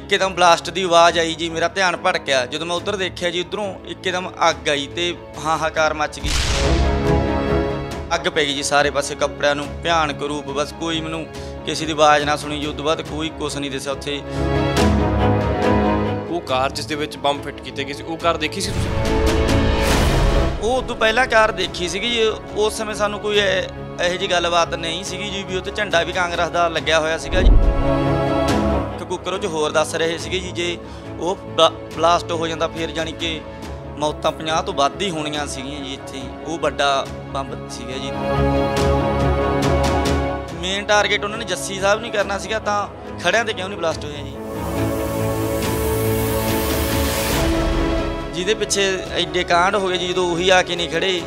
ਇੱਕਦਮ ਬਲਾਸਟ ਦੀ ਆਵਾਜ਼ ਆਈ ਜੀ, ਮੇਰਾ ਧਿਆਨ ਭਟਕਿਆ। ਜਦੋਂ ਮੈਂ ਉੱਧਰ ਦੇਖਿਆ ਜੀ, ਉੱਧਰੋਂ ਇੱਕਦਮ ਅੱਗ ਆਈ ਤੇ ਹਾਹਾਕਾਰ ਮੱਚ ਗਈ। ਅੱਗ ਪੈ ਗਈ ਜੀ ਸਾਰੇ ਪਾਸੇ, ਕੱਪੜਿਆਂ ਨੂੰ ਭਿਆਨਕ ਰੂਪ। ਬਸ ਕੋਈ ਮੈਨੂੰ ਕਿਸੇ ਦੀ ਆਵਾਜ਼ ਨਾ ਸੁਣੀ ਜੀ। ਉਸ ਤੋਂ ਬਾਅਦ ਕੋਈ ਕੁਛ ਨਹੀਂ ਦਿਸਿਆ ਉੱਥੇ। ਉਹ ਕਾਰ ਜਿਸ ਦੇ ਵਿੱਚ ਬੰਬ ਫਿੱਟ ਕੀਤੇ ਗਏ ਸੀ, ਉਹ ਕਾਰ ਦੇਖੀ ਸੀ ਤੁਸੀਂ? ਉਹ ਉਦੋਂ ਪਹਿਲਾਂ ਕਾਰ ਦੇਖੀ ਸੀਗੀ ਜੀ। ਉਸ ਸਮੇਂ ਸਾਨੂੰ ਕੋਈ ਇਹੋ ਜਿਹੀ ਗੱਲਬਾਤ ਨਹੀਂ ਸੀਗੀ ਜੀ, ਵੀ ਉੱਥੇ ਝੰਡਾ ਵੀ ਕਾਂਗਰਸ ਦਾ ਲੱਗਿਆ ਹੋਇਆ ਸੀਗਾ ਜੀ। ਕੁੱਕਰ ਉਹ 'ਚ ਹੋਰ ਦੱਸ ਰਹੇ ਸੀਗੇ ਜੀ, ਜੇ ਉਹ ਬਲਾਸਟ ਹੋ ਜਾਂਦਾ ਫਿਰ ਜਾਣੀ ਕਿ ਮੌਤਾਂ 50 ਤੋਂ ਵੱਧ ਹੀ ਹੋਣੀਆਂ ਸੀਗੀਆਂ ਜੀ ਇੱਥੇ। ਉਹ ਵੱਡਾ ਬੰਬ ਸੀਗਾ ਜੀ। ਮੇਨ ਟਾਰਗੇਟ ਉਹਨਾਂ ਨੇ ਜੱਸੀ ਸਾਹਿਬ ਨਹੀਂ ਕਰਨਾ ਸੀਗਾ, ਤਾਂ ਖੜਿਆਂ ਤੇ ਕਿਉਂ ਨਹੀਂ ਬਲਾਸਟ ਹੋਇਆ ਜੀ? ਜਿਹਦੇ ਪਿੱਛੇ ਐਡੇ ਕਾਂਡ ਹੋ ਗਏ ਜੀ, ਜਦੋਂ ਉਹੀ ਆ ਕੇ ਨਹੀਂ ਖੜੇ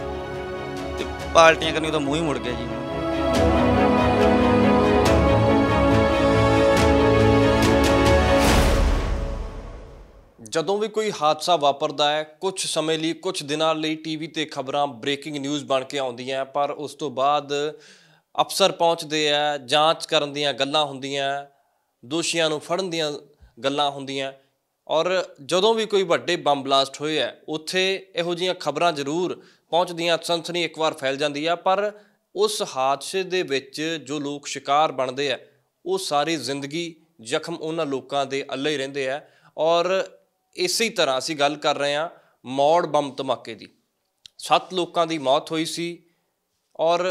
ਤੇ ਪਾਰਟੀਆਂ ਕਰਨੀ, ਉਹਦਾ ਮੂੰਹ ਹੀ ਮੁੜ ਗਿਆ ਜੀ। ਜਦੋਂ ਵੀ ਕੋਈ ਹਾਦਸਾ ਵਾਪਰਦਾ ਹੈ, ਕੁਝ ਸਮੇਂ ਲਈ, ਕੁਝ ਦਿਨਾਂ ਲਈ ਟੀਵੀ ਤੇ ਖਬਰਾਂ ਬ੍ਰੇਕਿੰਗ ਨਿਊਜ਼ ਬਣ ਕੇ ਆਉਂਦੀਆਂ, ਪਰ ਉਸ ਤੋਂ ਬਾਅਦ ਅਫਸਰ ਪਹੁੰਚਦੇ ਆ, ਜਾਂਚ ਕਰਨ ਦੀਆਂ ਗੱਲਾਂ ਹੁੰਦੀਆਂ, ਦੋਸ਼ੀਆਂ ਨੂੰ ਫੜਨ ਦੀਆਂ ਗੱਲਾਂ ਹੁੰਦੀਆਂ। ਔਰ ਜਦੋਂ ਵੀ ਕੋਈ ਵੱਡੇ ਬੰਬ ਬਲਾਸਟ ਹੋਏ ਹੈ, ਉੱਥੇ ਇਹੋ ਜਿਹੀਆਂ ਖਬਰਾਂ ਜ਼ਰੂਰ ਪਹੁੰਚਦੀਆਂ, ਸਨਸਨੀ ਇੱਕ ਵਾਰ ਫੈਲ ਜਾਂਦੀ ਆ, ਪਰ ਉਸ ਹਾਦਸੇ ਦੇ ਵਿੱਚ ਜੋ ਲੋਕ ਸ਼ਿਕਾਰ ਬਣਦੇ ਆ, ਉਹ ਸਾਰੀ ਜ਼ਿੰਦਗੀ ਜ਼ਖਮ ਉਹਨਾਂ ਲੋਕਾਂ ਦੇ ਅੱਲੇ ਹੀ ਰਹਿੰਦੇ ਆ। ਔਰ ਇਸੇ ਤਰ੍ਹਾਂ ਅਸੀਂ ਗੱਲ ਕਰ ਰਹੇ ਹਾਂ ਮੌੜ ਬੰਬ ਧਮਾਕੇ ਦੀ। 7 ਲੋਕਾਂ ਦੀ ਮੌਤ ਹੋਈ ਸੀ ਔਰ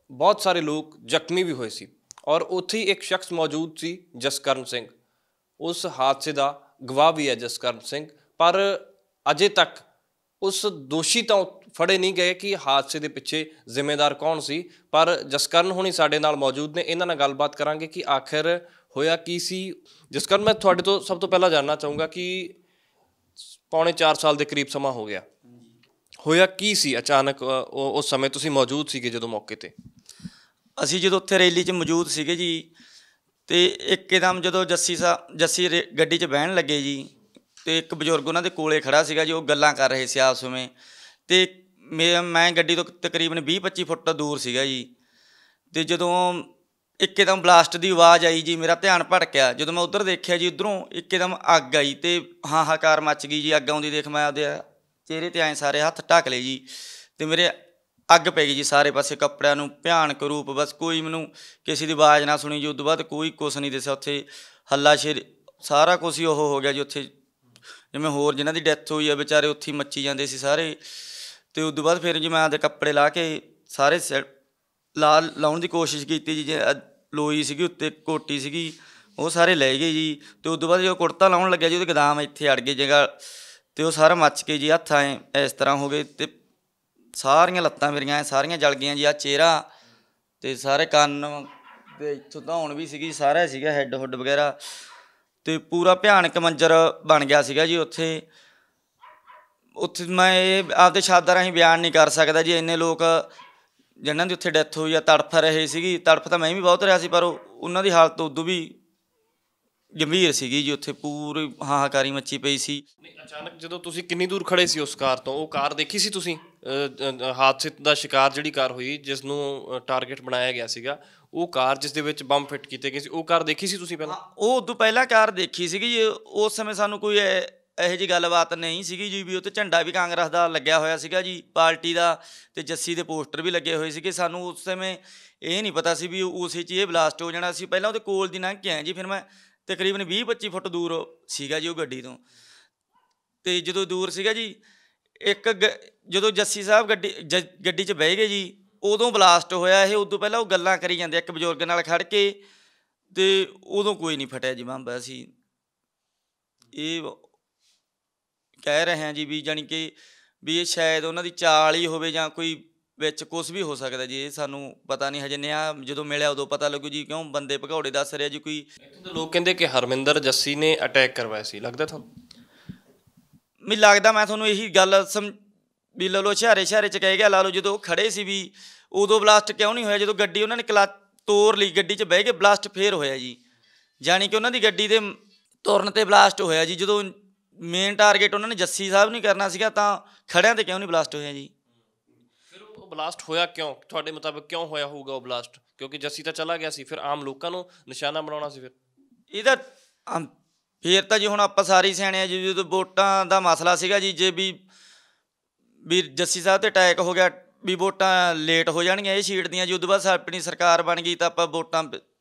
ਬਹੁਤ ਸਾਰੇ ਲੋਕ ਜ਼ਖਮੀ ਵੀ ਹੋਏ ਸੀ। ਔਰ ਉੱਥੇ ਇੱਕ ਸ਼ਖਸ ਮੌਜੂਦ ਸੀ, ਜਸਕਰਨ ਸਿੰਘ। ਉਸ ਹਾਦਸੇ ਦਾ ਗਵਾਹ ਵੀ ਹੈ ਜਸਕਰਨ ਸਿੰਘ, ਪਰ ਅਜੇ ਤੱਕ ਉਸ ਦੋਸ਼ੀ ਤਾਂ ਫੜੇ ਨਹੀਂ ਗਏ ਕਿ ਹਾਦਸੇ ਦੇ ਪਿੱਛੇ ਜ਼ਿੰਮੇਦਾਰ ਕੌਣ ਸੀ। ਪਰ ਜਸਕਰਨ ਹੁਣੀ ਸਾਡੇ ਨਾਲ ਮੌਜੂਦ ਨੇ, ਇਹਨਾਂ ਨਾਲ ਗੱਲਬਾਤ ਕਰਾਂਗੇ ਕਿ ਆਖਿਰ ਹੋਇਆ ਕੀ ਸੀ। ਜਸਕਰਨ, ਮੈਂ ਤੁਹਾਡੇ ਤੋਂ ਸਭ ਤੋਂ ਪਹਿਲਾਂ ਜਾਣਨਾ ਚਾਹੂੰਗਾ ਕਿ ਪੌਣੇ 4 ਸਾਲ ਦੇ ਕਰੀਬ ਸਮਾਂ ਹੋ ਗਿਆ, ਹੋਇਆ ਕੀ ਸੀ ਅਚਾਨਕ? ਉਸ ਸਮੇਂ ਤੁਸੀਂ ਮੌਜੂਦ ਸੀਗੇ ਜਦੋਂ ਮੌਕੇ 'ਤੇ? ਅਸੀਂ ਜਦੋਂ ਉੱਥੇ ਰੈਲੀ 'ਚ ਮੌਜੂਦ ਸੀਗੇ ਜੀ, ਅਤੇ ਇੱਕਦਮ ਜਦੋਂ ਜੱਸੀ ਗੱਡੀ 'ਚ ਬਹਿਣ ਲੱਗੇ ਜੀ, ਅਤੇ ਇੱਕ ਬਜ਼ੁਰਗ ਉਹਨਾਂ ਦੇ ਕੋਲੇ ਖੜ੍ਹਾ ਸੀਗਾ ਜੀ। ਉਹ ਗੱਲਾਂ ਕਰ ਰਹੇ ਸੀ ਆਪਸ ਵਿੱਚ, ਅਤੇ ਮੈਂ ਗੱਡੀ ਤੋਂ ਤਕਰੀਬਨ 20-25 ਫੁੱਟ ਦੂਰ ਸੀਗਾ ਜੀ। ਅਤੇ ਜਦੋਂ ਇੱਕਦਮ ਬਲਾਸਟ ਦੀ ਆਵਾਜ਼ ਆਈ ਜੀ, ਮੇਰਾ ਧਿਆਨ ਭਟਕਿਆ। ਜਦੋਂ ਮੈਂ ਉੱਧਰ ਦੇਖਿਆ ਜੀ, ਉੱਧਰੋਂ ਇੱਕਦਮ ਅੱਗ ਆਈ ਅਤੇ ਹਾਹਾਕਾਰ ਮੱਚ ਗਈ ਜੀ। ਅੱਗ ਆਉਂਦੀ ਦੇਖ ਮੈਂ ਆਪਦੇ ਚਿਹਰੇ 'ਤੇ ਆਏ ਸਾਰੇ ਹੱਥ ਢੱਕ ਲਏ ਜੀ, ਅਤੇ ਮੇਰੇ ਅੱਗ ਪੈ ਗਈ ਜੀ ਸਾਰੇ ਪਾਸੇ, ਕੱਪੜਿਆਂ ਨੂੰ ਭਿਆਨਕ ਰੂਪ। ਬਸ ਕੋਈ ਮੈਨੂੰ ਕਿਸੇ ਦੀ ਆਵਾਜ਼ ਨਾ ਸੁਣੀ ਜੀ। ਉਸ ਤੋਂ ਬਾਅਦ ਕੋਈ ਕੁਛ ਨਹੀਂ ਦਿਸਿਆ ਉੱਥੇ। ਹੱਲਾ ਸ਼ੇਰ ਸਾਰਾ ਕੁਛ ਹੀ ਉਹ ਹੋ ਗਿਆ ਜੀ ਉੱਥੇ। ਜਿਵੇਂ ਹੋਰ ਜਿਹਨਾਂ ਦੀ ਡੈਥ ਹੋਈ ਆ ਵਿਚਾਰੇ ਉੱਥੇ ਹੀ ਮੱਚੀ ਜਾਂਦੇ ਸੀ ਸਾਰੇ। ਅਤੇ ਉਸ ਤੋਂ ਬਾਅਦ ਫਿਰ ਜੀ ਮੈਂ ਆਪਦੇ ਕੱਪੜੇ ਲਾਹ ਕੇ ਸਾਰੇ ਲਾਉਣ ਦੀ ਕੋਸ਼ਿਸ਼ ਕੀਤੀ ਜੀ। ਜੇ ਲੋਈ ਸੀਗੀ ਉੱਤੇ, ਕੋਟੀ ਸੀਗੀ, ਉਹ ਸਾਰੇ ਲੈ ਗਏ ਜੀ। ਅਤੇ ਉਸ ਤੋਂ ਬਾਅਦ ਜਦੋਂ ਕੁੜਤਾ ਲਾਉਣ ਲੱਗਿਆ ਜੀ, ਉਹਦੇ ਗੋਦਾਮ ਇੱਥੇ ਅੜ ਗਏ ਜਗ੍ਹਾ, ਅਤੇ ਉਹ ਸਾਰਾ ਮੱਚ ਕੇ ਜੀ ਹੱਥ ਐਂ ਇਸ ਤਰ੍ਹਾਂ ਹੋ ਗਏ। ਅਤੇ ਸਾਰੀਆਂ ਲੱਤਾਂ ਮੇਰੀਆਂ ਸਾਰੀਆਂ ਜਲ ਗਈਆਂ ਜੀ। ਆਹ ਚਿਹਰਾ ਅਤੇ ਸਾਰੇ ਕੰਨ ਅਤੇ ਇੱਥੋਂ ਧੌਣ ਵੀ ਸੀਗੀ, ਸਾਰਾ ਸੀਗਾ ਹੈੱਡ ਹੁੱਡ ਵਗੈਰਾ। ਅਤੇ ਪੂਰਾ ਭਿਆਨਕ ਮੰਜ਼ਰ ਬਣ ਗਿਆ ਸੀਗਾ ਜੀ ਉੱਥੇ। ਮੈਂ ਇਹ ਆਪਦੇ ਸ਼ਬਦਾਂ ਰਾਹੀਂ ਬਿਆਨ ਨਹੀਂ ਕਰ ਸਕਦਾ ਜੀ। ਇੰਨੇ ਲੋਕ ਜਿਹਨਾਂ ਦੀ ਉੱਥੇ ਡੈਥ ਹੋਈ ਆ ਤੜਫ ਰਹੇ ਸੀਗੀ। ਤੜਫ ਤਾਂ ਮੈਂ ਵੀ ਬਹੁਤ ਰਿਹਾ ਸੀ, ਪਰ ਉਹਨਾਂ ਦੀ ਹਾਲਤ ਉਦੋਂ ਵੀ ਗੰਭੀਰ ਸੀਗੀ ਜੀ। ਉੱਥੇ ਪੂਰੀ ਹਾਹਾਕਾਰੀ ਮੱਚੀ ਪਈ ਸੀ। ਅਚਾਨਕ ਜਦੋਂ ਤੁਸੀਂ ਕਿੰਨੀ ਦੂਰ ਖੜ੍ਹੇ ਸੀ ਉਸ ਕਾਰ ਤੋਂ? ਉਹ ਕਾਰ ਦੇਖੀ ਸੀ ਤੁਸੀਂ? ਹਾਦਸੇ ਦਾ ਸ਼ਿਕਾਰ ਜਿਹੜੀ ਕਾਰ ਹੋਈ, ਜਿਸ ਨੂੰ ਟਾਰਗੇਟ ਬਣਾਇਆ ਗਿਆ ਸੀਗਾ, ਉਹ ਕਾਰ ਜਿਸ ਦੇ ਵਿੱਚ ਬੰਬ ਫਿੱਟ ਕੀਤੇ ਗਏ ਸੀ, ਉਹ ਕਾਰ ਦੇਖੀ ਸੀ ਤੁਸੀਂ ਪਹਿਲਾਂ? ਉਹ ਉਦੋਂ ਪਹਿਲਾਂ ਕਾਰ ਦੇਖੀ ਸੀਗੀ ਜੀ। ਉਸ ਸਮੇਂ ਸਾਨੂੰ ਕੋਈ ਇਹੋ ਜਿਹੀ ਗੱਲਬਾਤ ਨਹੀਂ ਸੀਗੀ ਜੀ, ਵੀ ਉੱਥੇ ਝੰਡਾ ਵੀ ਕਾਂਗਰਸ ਦਾ ਲੱਗਿਆ ਹੋਇਆ ਸੀਗਾ ਜੀ, ਪਾਰਟੀ ਦਾ, ਅਤੇ ਜੱਸੀ ਦੇ ਪੋਸਟਰ ਵੀ ਲੱਗੇ ਹੋਏ ਸੀਗੇ। ਸਾਨੂੰ ਉਸ ਸਮੇਂ ਇਹ ਨਹੀਂ ਪਤਾ ਸੀ ਵੀ ਉਸੇ 'ਚ ਇਹ ਬਲਾਸਟ ਹੋ ਜਾਣਾ। ਅਸੀਂ ਪਹਿਲਾਂ ਉਹਦੇ ਕੋਲ ਦੀ ਲੰਘ ਕੇ ਆਏ ਜੀ। ਫਿਰ ਮੈਂ ਤਕਰੀਬਨ 20-25 ਫੁੱਟ ਦੂਰ ਸੀਗਾ ਜੀ ਉਹ ਗੱਡੀ ਤੋਂ। ਅਤੇ ਜਦੋਂ ਦੂਰ ਸੀਗਾ ਜੀ, ਜਦੋਂ ਜੱਸੀ ਸਾਹਿਬ ਗੱਡੀ 'ਚ ਬਹਿ ਗਏ ਜੀ, ਉਦੋਂ ਬਲਾਸਟ ਹੋਇਆ ਇਹ। ਉਦੋਂ ਪਹਿਲਾਂ ਉਹ ਗੱਲਾਂ ਕਰੀ ਜਾਂਦੇ ਇੱਕ ਬਜ਼ੁਰਗ ਨਾਲ ਖੜ੍ਹ ਕੇ, ਅਤੇ ਉਦੋਂ ਕੋਈ ਨਹੀਂ ਫਟਿਆ ਜੀ ਬੰਬ। ਅਸੀਂ ਇਹ ਕਹਿ ਰਹੇ ਹਾਂ ਜੀ ਵੀ ਜਾਣੀ ਕਿ ਵੀ ਇਹ ਸ਼ਾਇਦ ਉਹਨਾਂ ਦੀ ਚਾਲ ਹੀ ਹੋਵੇ, ਜਾਂ ਕੋਈ ਵਿੱਚ ਕੁਛ ਵੀ ਹੋ ਸਕਦਾ ਜੀ। ਇਹ ਸਾਨੂੰ ਪਤਾ ਨਹੀਂ ਹਜੇ। ਨਿਆ ਜਦੋਂ ਮਿਲਿਆ ਉਦੋਂ ਪਤਾ ਲੱਗੂ ਜੀ, ਕਿਉਂ ਬੰਦੇ ਭਗੌੜੇ ਦੱਸ ਰਿਹਾ ਜੀ। ਕੋਈ ਲੋਕ ਕਹਿੰਦੇ ਕਿ ਹਰਮਿੰਦਰ ਜੱਸੀ ਨੇ ਅਟੈਕ ਕਰਵਾਇਆ ਸੀ, ਲੱਗਦਾ ਤੁਹਾਨੂੰ? ਮੈਨੂੰ ਲੱਗਦਾ, ਮੈਂ ਤੁਹਾਨੂੰ ਇਹੀ ਗੱਲ ਵੀ ਲਾ ਲਓ ਹੁਸ਼ਿਆਰੇ 'ਚ ਕਹਿ ਗਿਆ ਲਾ ਲਓ। ਜਦੋਂ ਉਹ ਖੜ੍ਹੇ ਸੀ ਵੀ ਉਦੋਂ ਬਲਾਸਟ ਕਿਉਂ ਨਹੀਂ ਹੋਇਆ? ਜਦੋਂ ਗੱਡੀ ਉਹਨਾਂ ਨੇ ਤੋਰ ਲਈ, ਗੱਡੀ 'ਚ ਬਹਿ ਕੇ ਬਲਾਸਟ ਫੇਰ ਹੋਇਆ ਜੀ। ਜਾਣੀ ਕਿ ਉਹਨਾਂ ਦੀ ਗੱਡੀ ਦੇ ਤੁਰਨ 'ਤੇ ਬਲਾਸਟ ਹੋਇਆ ਜੀ। ਜਦੋਂ ਮੇਨ ਟਾਰਗੇਟ ਉਹਨਾਂ ਨੇ ਜੱਸੀ ਸਾਹਿਬ ਨਹੀਂ ਕਰਨਾ ਸੀਗਾ, ਤਾਂ ਖੜਿਆਂ 'ਤੇ ਕਿਉਂ ਨਹੀਂ ਬਲਾਸਟ ਹੋਇਆ ਜੀ? ਫਿਰ ਉਹ ਬਲਾਸਟ ਹੋਇਆ ਕਿਉਂ ਤੁਹਾਡੇ ਮੁਤਾਬਿਕ? ਕਿਉਂ ਹੋਇਆ ਹੋਊਗਾ ਉਹ ਬਲਾਸਟ? ਕਿਉਂਕਿ ਜੱਸੀ ਤਾਂ ਚਲਾ ਗਿਆ ਸੀ, ਫਿਰ ਆਮ ਲੋਕਾਂ ਨੂੰ ਨਿਸ਼ਾਨਾ ਬਣਾਉਣਾ ਸੀ। ਫਿਰ ਇਹਦਾ ਫੇਰ ਤਾਂ ਜੀ ਹੁਣ ਆਪਾਂ ਸਾਰੇ ਹੀ ਸਿਆਣੇ ਆ ਜੀ, ਜਦੋਂ ਵੋਟਾਂ ਦਾ ਮਸਲਾ ਸੀਗਾ ਜੀ, ਜੇ ਵੀ ਜੱਸੀ ਸਾਹਿਬ ਤੇ ਅਟੈਕ ਹੋ ਗਿਆ ਵੀ ਵੋਟਾਂ ਲੇਟ ਹੋ ਜਾਣਗੀਆਂ ਇਹ ਸੀਟ ਦੀਆਂ ਜੀ, ਉਦੋਂ ਬਾਅਦ ਆਪਣੀ ਸਰਕਾਰ ਬਣ ਗਈ ਤਾਂ ਆਪਾਂ ਵੋਟਾਂ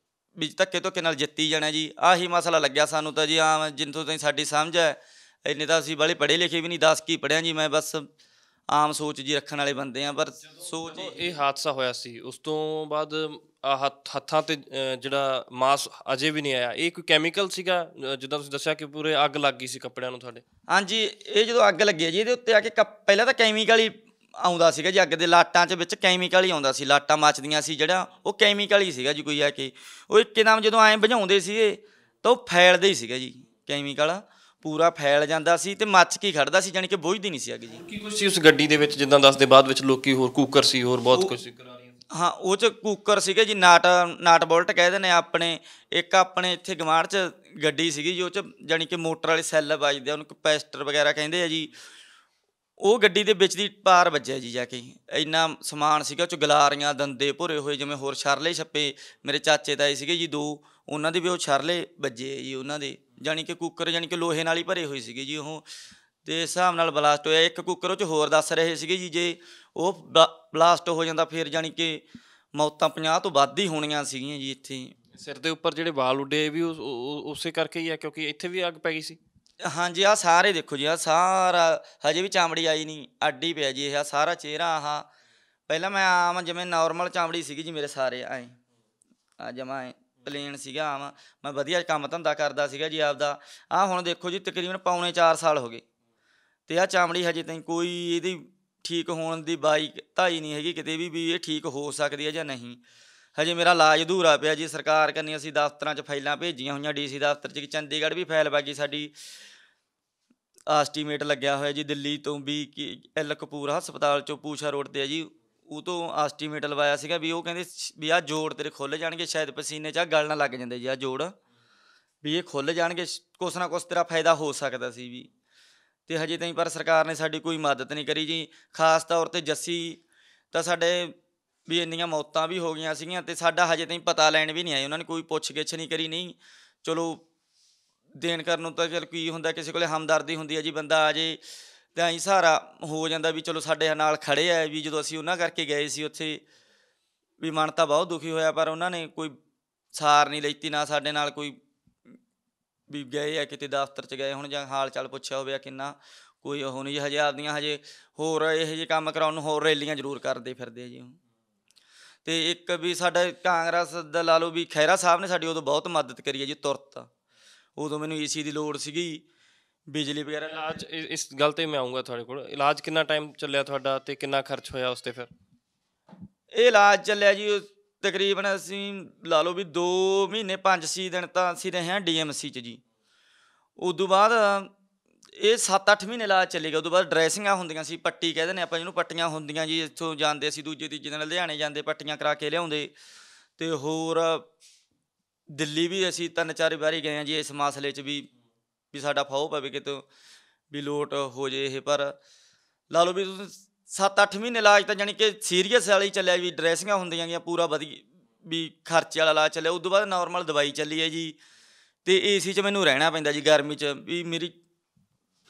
ਵਿੱਚ ਧੱਕੇ ਧੁੱਕੇ ਨਾਲ ਜਿੱਤੀ ਜਾਣਾ ਜੀ। ਆਹੀ ਮਸਲਾ ਲੱਗਿਆ ਸਾਨੂੰ ਤਾਂ ਜੀ। ਆਮ ਜਿੱਥੋਂ ਤਾਈਂ ਸਾਡੀ ਸਮਝ ਹੈ, ਇੰਨੇ ਤਾਂ ਅਸੀਂ ਬਾਹਲੇ ਪੜ੍ਹੇ ਲਿਖੇ ਵੀ ਨਹੀਂ, 10 ਕੀ ਪੜ੍ਹਿਆ ਜੀ ਮੈਂ, ਬਸ ਆਮ ਸੋਚ ਜੀ ਰੱਖਣ ਵਾਲੇ ਬੰਦੇ ਆ। ਪਰ ਸੋਚ ਜਦੋਂ ਇਹ ਹਾਦਸਾ ਹੋਇਆ ਸੀ ਉਸ ਤੋਂ ਬਾਅਦ ਹੱਥਾਂ ਤੇ ਜਿਹੜਾ ਮਾਸ ਅਜੇ ਵੀ ਨਹੀਂ ਆਇਆ, ਇਹ ਕੋਈ ਕੈਮੀਕਲ ਸੀਗਾ ਜਿੱਦਾਂ ਤੁਸੀਂ ਦੱਸਿਆ ਕਿ ਪੂਰੇ ਅੱਗ ਲੱਗ ਗਈ ਸੀ ਕੱਪੜਿਆਂ ਨੂੰ ਤੁਹਾਡੇ? ਹਾਂਜੀ, ਇਹ ਜਦੋਂ ਅੱਗ ਲੱਗੀ ਹੈ ਜੀ, ਇਹਦੇ ਉੱਤੇ ਆ ਕੇ ਪਹਿਲਾਂ ਤਾਂ ਕੈਮੀਕਲ ਹੀ ਆਉਂਦਾ ਸੀਗਾ ਜੀ, ਅੱਗ ਦੇ ਲਾਟਾਂ 'ਚ ਵਿੱਚ ਕੈਮੀਕਲ ਹੀ ਆਉਂਦਾ ਸੀ, ਲਾਟਾਂ ਮੱਚਦੀਆਂ ਸੀ ਜਿਹੜਾ, ਉਹ ਕੈਮੀਕਲ ਹੀ ਸੀਗਾ ਜੀ। ਕੋਈ ਆ ਕੇ ਉਹ ਇੱਕਦਮ ਜਦੋਂ ਐਂ ਬੁਝਾਉਂਦੇ ਸੀਗੇ ਤਾਂ ਉਹ ਫੈਲਦੇ ਹੀ ਸੀਗਾ ਜੀ, ਕੈਮੀਕਲ ਪੂਰਾ ਫੈਲ ਜਾਂਦਾ ਸੀ ਤੇ ਮੱਚ ਕੇ ਖੜਦਾ ਸੀ, ਜਾਣੀ ਕਿ ਬੁਝਦੀ ਨਹੀਂ ਸੀ ਅੱਗ ਜੀ। ਕੀ ਕੁਛ ਸੀ ਉਸ ਗੱਡੀ ਦੇ ਵਿੱਚ, ਜਿੱਦਾਂ ਦੱਸਦੇ ਬਾਅਦ ਵਿੱਚ ਲੋਕੀ, ਹੋਰ ਕੁੱਕਰ ਸੀ, ਹੋਰ ਬਹੁਤ ਕੁਝ ਸੀ? ਹਾਂ, ਉਹ 'ਚ ਕੁੱਕਰ ਸੀਗੇ ਜੀ, ਨਾਟ ਬੋਲਟ ਕਹਿ ਦਿੰਦੇ ਆ ਆਪਣੇ। ਇੱਕ ਆਪਣੇ ਇੱਥੇ ਗਵਾਂਢ 'ਚ ਗੱਡੀ ਸੀਗੀ ਜੀ, ਉਹ 'ਚ ਜਾਣੀ ਕਿ ਮੋਟਰ ਵਾਲੇ ਸੈੱਲ ਵੱਜਦੇ ਆ, ਉਹਨੂੰ ਕਪੈਸਟਰ ਵਗੈਰਾ ਕਹਿੰਦੇ ਆ ਜੀ। ਉਹ ਗੱਡੀ ਦੇ ਵਿੱਚ ਦੀ ਪਾਰ ਵੱਜਿਆ ਜੀ ਜਾ ਕੇ, ਇੰਨਾ ਸਮਾਨ ਸੀਗਾ ਉਹ 'ਚ, ਗਲਾਰੀਆਂ, ਦੰਦੇ ਭੁਰੇ ਹੋਏ, ਜਿਵੇਂ ਹੋਰ ਛਰਲੇ ਛੱਪੇ। ਮੇਰੇ ਚਾਚੇ ਤਾਏ ਸੀਗੇ ਜੀ 2, ਉਹਨਾਂ ਦੇ ਵੀ ਉਹ ਛਰਲੇ ਵੱਜੇ ਜੀ ਉਹਨਾਂ ਦੇ, ਜਾਣੀ ਕਿ ਕੁੱਕਰ ਜਾਣੀ ਕਿ ਲੋਹੇ ਨਾਲ ਹੀ ਭਰੇ ਹੋਏ ਸੀਗੇ ਜੀ ਉਹ, ਤੇ ਹਿਸਾਬ ਨਾਲ ਬਲਾਸਟ ਹੋਇਆ। ਇੱਕ ਕੁੱਕਰ ਉਹ 'ਚ ਹੋਰ ਦੱਸ ਰਹੇ ਸੀਗੇ ਜੀ, ਜੇ ਉਹ ਬਲਾਸਟ ਹੋ ਜਾਂਦਾ ਫਿਰ ਜਾਣੀ ਕਿ ਮੌਤਾਂ 50 ਤੋਂ ਵੱਧ ਹੀ ਹੋਣੀਆਂ ਸੀਗੀਆਂ ਜੀ ਇੱਥੇ। ਸਿਰ ਦੇ ਉੱਪਰ ਜਿਹੜੇ ਵਾਲ ਉੱਡੇ ਇਹ ਵੀ ਉਸੇ ਕਰਕੇ ਹੀ ਆ, ਕਿਉਂਕਿ ਇੱਥੇ ਵੀ ਅੱਗ ਪੈ ਗਈ ਸੀ? ਹਾਂਜੀ, ਆਹ ਸਾਰੇ ਦੇਖੋ ਜੀ, ਆਹ ਸਾਰਾ ਹਜੇ ਵੀ ਚਾਮੜੀ ਆਈ ਨਹੀਂ, ਅੱਡ ਹੀ ਪਿਆ ਜੀ ਇਹ, ਆਹ ਸਾਰਾ ਚਿਹਰਾ। ਆਹ ਪਹਿਲਾਂ ਮੈਂ ਆਮ ਜਿਵੇਂ ਨੋਰਮਲ ਚਾਮੜੀ ਸੀਗੀ ਜੀ ਮੇਰੇ ਸਾਰੇ, ਐਂ ਆ ਜਮਾ ਐਂ ਪਲੇਨ ਸੀਗਾ ਆਮ, ਮੈਂ ਵਧੀਆ ਕੰਮ ਧੰਦਾ ਕਰਦਾ ਸੀਗਾ ਜੀ ਆਪਦਾ। ਆਹ ਹੁਣ ਦੇਖੋ ਜੀ, ਤਕਰੀਬਨ ਪੌਣੇ 4 ਸਾਲ ਹੋ ਗਏ ਤੇ ਆਹ ਚਾਮੜੀ ਹਜੇ ਤਾਈਂ ਕੋਈ ਇਹਦੀ ਠੀਕ ਹੋਣ ਦੀ ਬਾਈ ਧਾਈ ਨਹੀਂ ਹੈਗੀ ਕਿਤੇ ਵੀ ਇਹ ਠੀਕ ਹੋ ਸਕਦੀ ਹੈ ਜਾਂ ਨਹੀਂ। ਹਜੇ ਮੇਰਾ ਇਲਾਜ ਅਧੂਰਾ ਪਿਆ ਜੀ। ਸਰਕਾਰ ਕੰਨੀ ਅਸੀਂ ਦਫ਼ਤਰਾਂ 'ਚ ਫਾਈਲਾਂ ਭੇਜੀਆਂ ਹੋਈਆਂ, DC ਦਫ਼ਤਰ 'ਚ, ਚੰਡੀਗੜ੍ਹ ਵੀ ਫਾਈਲ ਬਾਕੀ ਸਾਡੀ ਐਸਟੀਮੇਟ ਲੱਗਿਆ ਹੋਇਆ ਜੀ ਦਿੱਲੀ ਤੋਂ ਵੀ, ਕਿ ਐਲ ਕਪੂਰ ਹਸਪਤਾਲ 'ਚੋਂ ਪੂਸ਼ਾ ਰੋਡ 'ਤੇ ਹੈ ਜੀ, ਉਹ ਤੋਂ ਐਸਟੀਮੇਟ ਲਵਾਇਆ ਸੀਗਾ ਵੀ ਉਹ ਕਹਿੰਦੇ ਵੀ ਆਹ ਜੋੜ ਤੇਰੇ ਖੁੱਲ੍ਹ ਜਾਣਗੇ, ਸ਼ਾਇਦ ਪਸੀਨੇ 'ਚ ਆਹ ਗਲ ਨਾ ਲੱਗ ਜਾਂਦੇ ਜੀ, ਆਹ ਜੋੜ ਵੀ ਇਹ ਖੁੱਲ੍ਹ ਜਾਣਗੇ, ਕੁਛ ਨਾ ਕੁਛ ਤੇਰਾ ਫਾਇਦਾ ਹੋ ਸਕਦਾ ਸੀ ਵੀ। ਤੇ ਹਜੇ ਤਾਈਂ ਪਰ ਸਰਕਾਰ ਨੇ ਸਾਡੀ ਕੋਈ ਮਦਦ ਨਹੀਂ ਕਰੀ ਜੀ। ਖਾਸ ਤੌਰ 'ਤੇ ਜੱਸੀ ਤਾਂ ਸਾਡੇ ਵੀ ਇੰਨੀਆਂ ਮੌਤਾਂ ਵੀ ਹੋ ਗਈਆਂ ਸੀਗੀਆਂ ਤੇ ਸਾਡਾ ਹਜੇ ਤਾਈਂ ਪਤਾ ਲੈਣ ਵੀ ਨਹੀਂ ਆਏ, ਉਹਨਾਂ ਨੇ ਕੋਈ ਪੁੱਛ ਗਿੱਛ ਨਹੀਂ ਕਰੀ। ਨਹੀਂ ਚਲੋ ਦੇਣ ਕਰਨ ਨੂੰ ਤਾਂ ਚਲ ਕੀ ਹੁੰਦਾ, ਕਿਸੇ ਕੋਲੇ ਹਮਦਰਦੀ ਹੁੰਦੀ ਹੈ ਜੀ, ਬੰਦਾ ਆ ਜੇ ਤਾਂ ਐਂ ਸਹਾਰਾ ਹੋ ਜਾਂਦਾ ਵੀ ਚਲੋ ਸਾਡੇ ਨਾਲ ਖੜ੍ਹੇ ਆ ਵੀ। ਜਦੋਂ ਅਸੀਂ ਉਹਨਾਂ ਕਰਕੇ ਗਏ ਸੀ ਉੱਥੇ ਵੀ ਮਨ ਤਾਂ ਬਹੁਤ ਦੁਖੀ ਹੋਇਆ, ਪਰ ਉਹਨਾਂ ਨੇ ਕੋਈ ਸਾਰ ਨਹੀਂ ਲੈਤੀ, ਨਾ ਸਾਡੇ ਨਾਲ ਕੋਈ ਵੀ ਗਏ ਆ ਕਿਤੇ ਦਫ਼ਤਰ 'ਚ ਗਏ ਹੁਣ ਜਾਂ ਹਾਲ ਚਾਲ ਪੁੱਛਿਆ ਹੋਵੇ ਕਿੰਨਾ, ਕੋਈ ਉਹ ਨਹੀਂ ਜੀ। ਹਜੇ ਆਪਦੀਆਂ ਹਜੇ ਹੋਰ ਇਹੋ ਜਿਹੇ ਕੰਮ ਕਰਾਉਣ ਨੂੰ ਹੋਰ ਰੈਲੀਆਂ ਜ਼ਰੂਰ ਕਰਦੇ ਫਿਰਦੇ ਆ ਜੀ। ਅਤੇ ਇੱਕ ਵੀ ਸਾਡਾ ਕਾਂਗਰਸ ਦਾ ਲਾ ਲਓ ਵੀ ਖਹਿਰਾ ਸਾਹਿਬ ਨੇ ਸਾਡੀ ਉਦੋਂ ਬਹੁਤ ਮਦਦ ਕਰੀ ਹੈ ਜੀ ਤੁਰਤ। ਉਦੋਂ ਮੈਨੂੰ AC ਦੀ ਲੋੜ ਸੀਗੀ, ਬਿਜਲੀ ਵਗੈਰਾ। ਇਲਾਜ ਇਸ ਗੱਲ 'ਤੇ ਮੈਂ ਆਊਂਗਾ ਤੁਹਾਡੇ ਕੋਲ। ਇਲਾਜ ਕਿੰਨਾ ਟਾਈਮ ਚੱਲਿਆ ਤੁਹਾਡਾ ਅਤੇ ਕਿੰਨਾ ਖਰਚ ਹੋਇਆ ਉਸ 'ਤੇ ਫਿਰ? ਇਹ ਇਲਾਜ ਚੱਲਿਆ ਜੀ ਤਕਰੀਬਨ ਅਸੀਂ ਲਾ ਲਓ ਵੀ 2 ਮਹੀਨੇ 5-6 ਦਿਨ ਤਾਂ ਅਸੀਂ ਰਹੇ ਹਾਂ DMC 'ਚ ਜੀ। ਉਦੋਂ ਬਾਅਦ ਇਹ 7-8 ਮਹੀਨੇ ਇਲਾਜ ਚੱਲੇਗਾ। ਉਦੋਂ ਬਾਅਦ ਡਰੈਸਿੰਗਾਂ ਹੁੰਦੀਆਂ ਸੀ, ਪੱਟੀ ਕਹਿ ਦਿੰਦੇ ਆਪਾਂ ਜਿਹਨੂੰ, ਪੱਟੀਆਂ ਹੁੰਦੀਆਂ ਜੀ। ਇੱਥੋਂ ਜਾਂਦੇ ਅਸੀਂ ਦੂਜੇ ਤੀਜੇ ਦਿਨ ਲੁਧਿਆਣੇ ਜਾਂਦੇ, ਪੱਟੀਆਂ ਕਰਾ ਕੇ ਲਿਆਉਂਦੇ। ਅਤੇ ਹੋਰ ਦਿੱਲੀ ਵੀ ਅਸੀਂ 3-4 ਵਾਰੀ ਗਏ ਹਾਂ ਜੀ ਇਸ ਮਸਲੇ 'ਚ ਵੀ ਸਾਡਾ ਫਾਉ ਪਵੇ ਕਿਤੋਂ ਵੀ ਲੋਟ ਹੋ ਜੇ ਇਹ। ਪਰ ਲਾ ਲਓ ਵੀ 7-8 ਮਹੀਨੇ ਇਲਾਜ ਤਾਂ ਜਾਣੀ ਕਿ ਸੀਰੀਅਸ ਵਾਲੀ ਚੱਲਿਆ ਵੀ, ਡਰੈਸਿੰਗਾਂ ਹੁੰਦੀਆਂ ਗੀਆਂ, ਪੂਰਾ ਵਧੀਆ ਵੀ ਖਰਚੇ ਵਾਲਾ ਇਲਾਜ ਚੱਲਿਆ। ਉਦੋਂ ਬਾਅਦ ਨੋਰਮਲ ਦਵਾਈ ਚੱਲੀ ਹੈ ਜੀ। ਅਤੇ AC 'ਚ ਮੈਨੂੰ ਰਹਿਣਾ ਪੈਂਦਾ ਜੀ ਗਰਮੀ 'ਚ, ਵੀ ਮੇਰੀ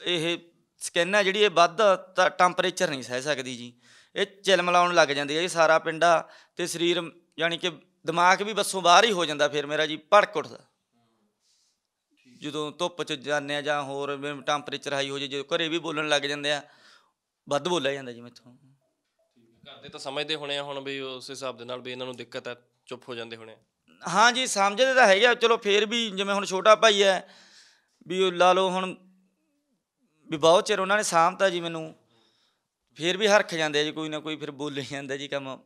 ਇਹ ਸਕਿਨ ਆ ਜਿਹੜੀ ਇਹ ਵੱਧ ਤਾਂ ਟੈਂਪਰੇਚਰ ਨਹੀਂ ਸਹਿ ਸਕਦੀ ਜੀ, ਇਹ ਚਿਲਮਲਾਉਣ ਲੱਗ ਜਾਂਦੀ ਹੈ ਜੀ ਸਾਰਾ ਪਿੰਡਾ, ਅਤੇ ਸਰੀਰ ਜਾਣੀ ਕਿ ਦਿਮਾਗ ਵੀ ਬੱਸੋਂ ਬਾਹਰ ਹੀ ਹੋ ਜਾਂਦਾ ਫਿਰ ਮੇਰਾ ਜੀ, ਭੜਕ ਉੱਠਦਾ ਜਦੋਂ ਧੁੱਪ 'ਚ ਜਾਂਦੇ ਹਾਂ ਜਾਂ ਹੋਰ ਟੈਂਪਰੇਚਰ ਹਾਈ ਹੋ ਜੇ। ਜਦੋਂ ਘਰੇ ਵੀ ਬੋਲਣ ਲੱਗ ਜਾਂਦੇ ਆ, ਵੱਧ ਬੋਲਿਆ ਜਾਂਦਾ ਜੀ ਮੈਥੋਂ। ਘਰ ਦੇ ਤਾਂ ਸਮਝਦੇ ਹੋਣੇ ਆ ਹੁਣ ਵੀ ਉਸ ਹਿਸਾਬ ਦੇ ਨਾਲ ਵੀ ਇਹਨਾਂ ਨੂੰ ਦਿੱਕਤ ਹੈ, ਚੁੱਪ ਹੋ ਜਾਂਦੇ ਹੋਣੇ? ਹਾਂ ਜੀ, ਸਮਝਦੇ ਤਾਂ ਹੈਗੇ ਆ। ਚਲੋ ਫਿਰ ਵੀ ਜਿਵੇਂ ਹੁਣ ਛੋਟਾ ਭਾਈ ਹੈ ਵੀ, ਉਹ ਲਾ ਲਓ ਹੁਣ ਵੀ ਬਹੁਤ ਚਿਰ ਉਹਨਾਂ ਨੇ ਸਾਂਭਤਾ ਜੀ ਮੈਨੂੰ, ਫਿਰ ਵੀ ਹਰਖ ਜਾਂਦੇ ਆ ਜੀ, ਕੋਈ ਨਾ ਕੋਈ ਫਿਰ ਬੋਲੀ ਜਾਂਦਾ ਜੀ ਕੰਮ।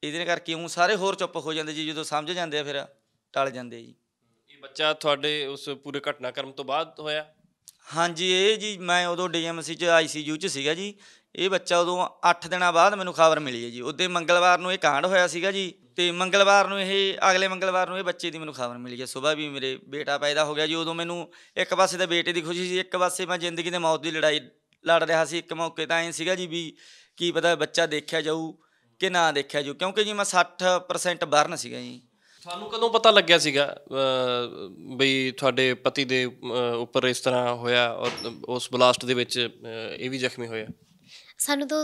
ਇਹਦੇ ਕਰਕੇ ਊਂ ਸਾਰੇ ਹੋਰ ਚੁੱਪ ਹੋ ਜਾਂਦੇ ਜੀ, ਜਦੋਂ ਸਮਝ ਜਾਂਦੇ ਆ ਫਿਰ ਟਲ ਜਾਂਦੇ ਜੀ। ਇਹ ਬੱਚਾ ਤੁਹਾਡੇ ਉਸ ਪੂਰੇ ਘਟਨਾਕ੍ਰਮ ਤੋਂ ਬਾਅਦ ਹੋਇਆ? ਹਾਂਜੀ, ਇਹ ਜੀ ਮੈਂ ਉਦੋਂ DMC 'ਚ ICU 'ਚ ਸੀਗਾ ਜੀ। ਇਹ ਬੱਚਾ ਉਦੋਂ 8 ਦਿਨਾਂ ਬਾਅਦ ਮੈਨੂੰ ਖਬਰ ਮਿਲੀ ਹੈ ਜੀ। ਉਦੋਂ ਮੰਗਲਵਾਰ ਨੂੰ ਇਹ ਕਾਂਡ ਹੋਇਆ ਸੀਗਾ ਜੀ, ਅਤੇ ਮੰਗਲਵਾਰ ਨੂੰ ਅਗਲੇ ਮੰਗਲਵਾਰ ਨੂੰ ਇਹ ਬੱਚੇ ਦੀ ਮੈਨੂੰ ਖਬਰ ਮਿਲੀ ਹੈ ਸੁਬਾਹ ਵੀ ਮੇਰੇ ਬੇਟਾ ਪੈਦਾ ਹੋ ਗਿਆ ਜੀ। ਉਦੋਂ ਮੈਨੂੰ ਇੱਕ ਪਾਸੇ ਤਾਂ ਬੇਟੇ ਦੀ ਖੁਸ਼ੀ ਸੀ, ਇੱਕ ਪਾਸੇ ਮੈਂ ਜ਼ਿੰਦਗੀ ਦੇ ਮੌਤ ਦੀ ਲੜਾਈ ਲੜ ਰਿਹਾ ਸੀ। ਇੱਕ ਮੌਕੇ ਤਾਂ ਐਂ ਸੀਗਾ ਜੀ ਵੀ ਕੀ ਪਤਾ ਬੱਚਾ ਦੇਖਿਆ ਜਾਊ ਕਿ ਨਾ ਦੇਖਿਆ ਜਾਊ, ਕਿਉਂਕਿ ਜੀ ਮੈਂ 60% ਬਰਨ ਸੀਗਾ ਜੀ। ਤੁਹਾਨੂੰ ਕਦੋਂ ਪਤਾ ਲੱਗਿਆ ਸੀਗਾ ਬਈ ਤੁਹਾਡੇ ਪਤੀ ਦੇ ਉੱਪਰ ਇਸ ਤਰ੍ਹਾਂ ਹੋਇਆ ਔਰ ਉਸ ਬਲਾਸਟ ਦੇ ਵਿੱਚ ਇਹ ਵੀ ਜ਼ਖਮੀ ਹੋਇਆ? ਸਾਨੂੰ ਤਾਂ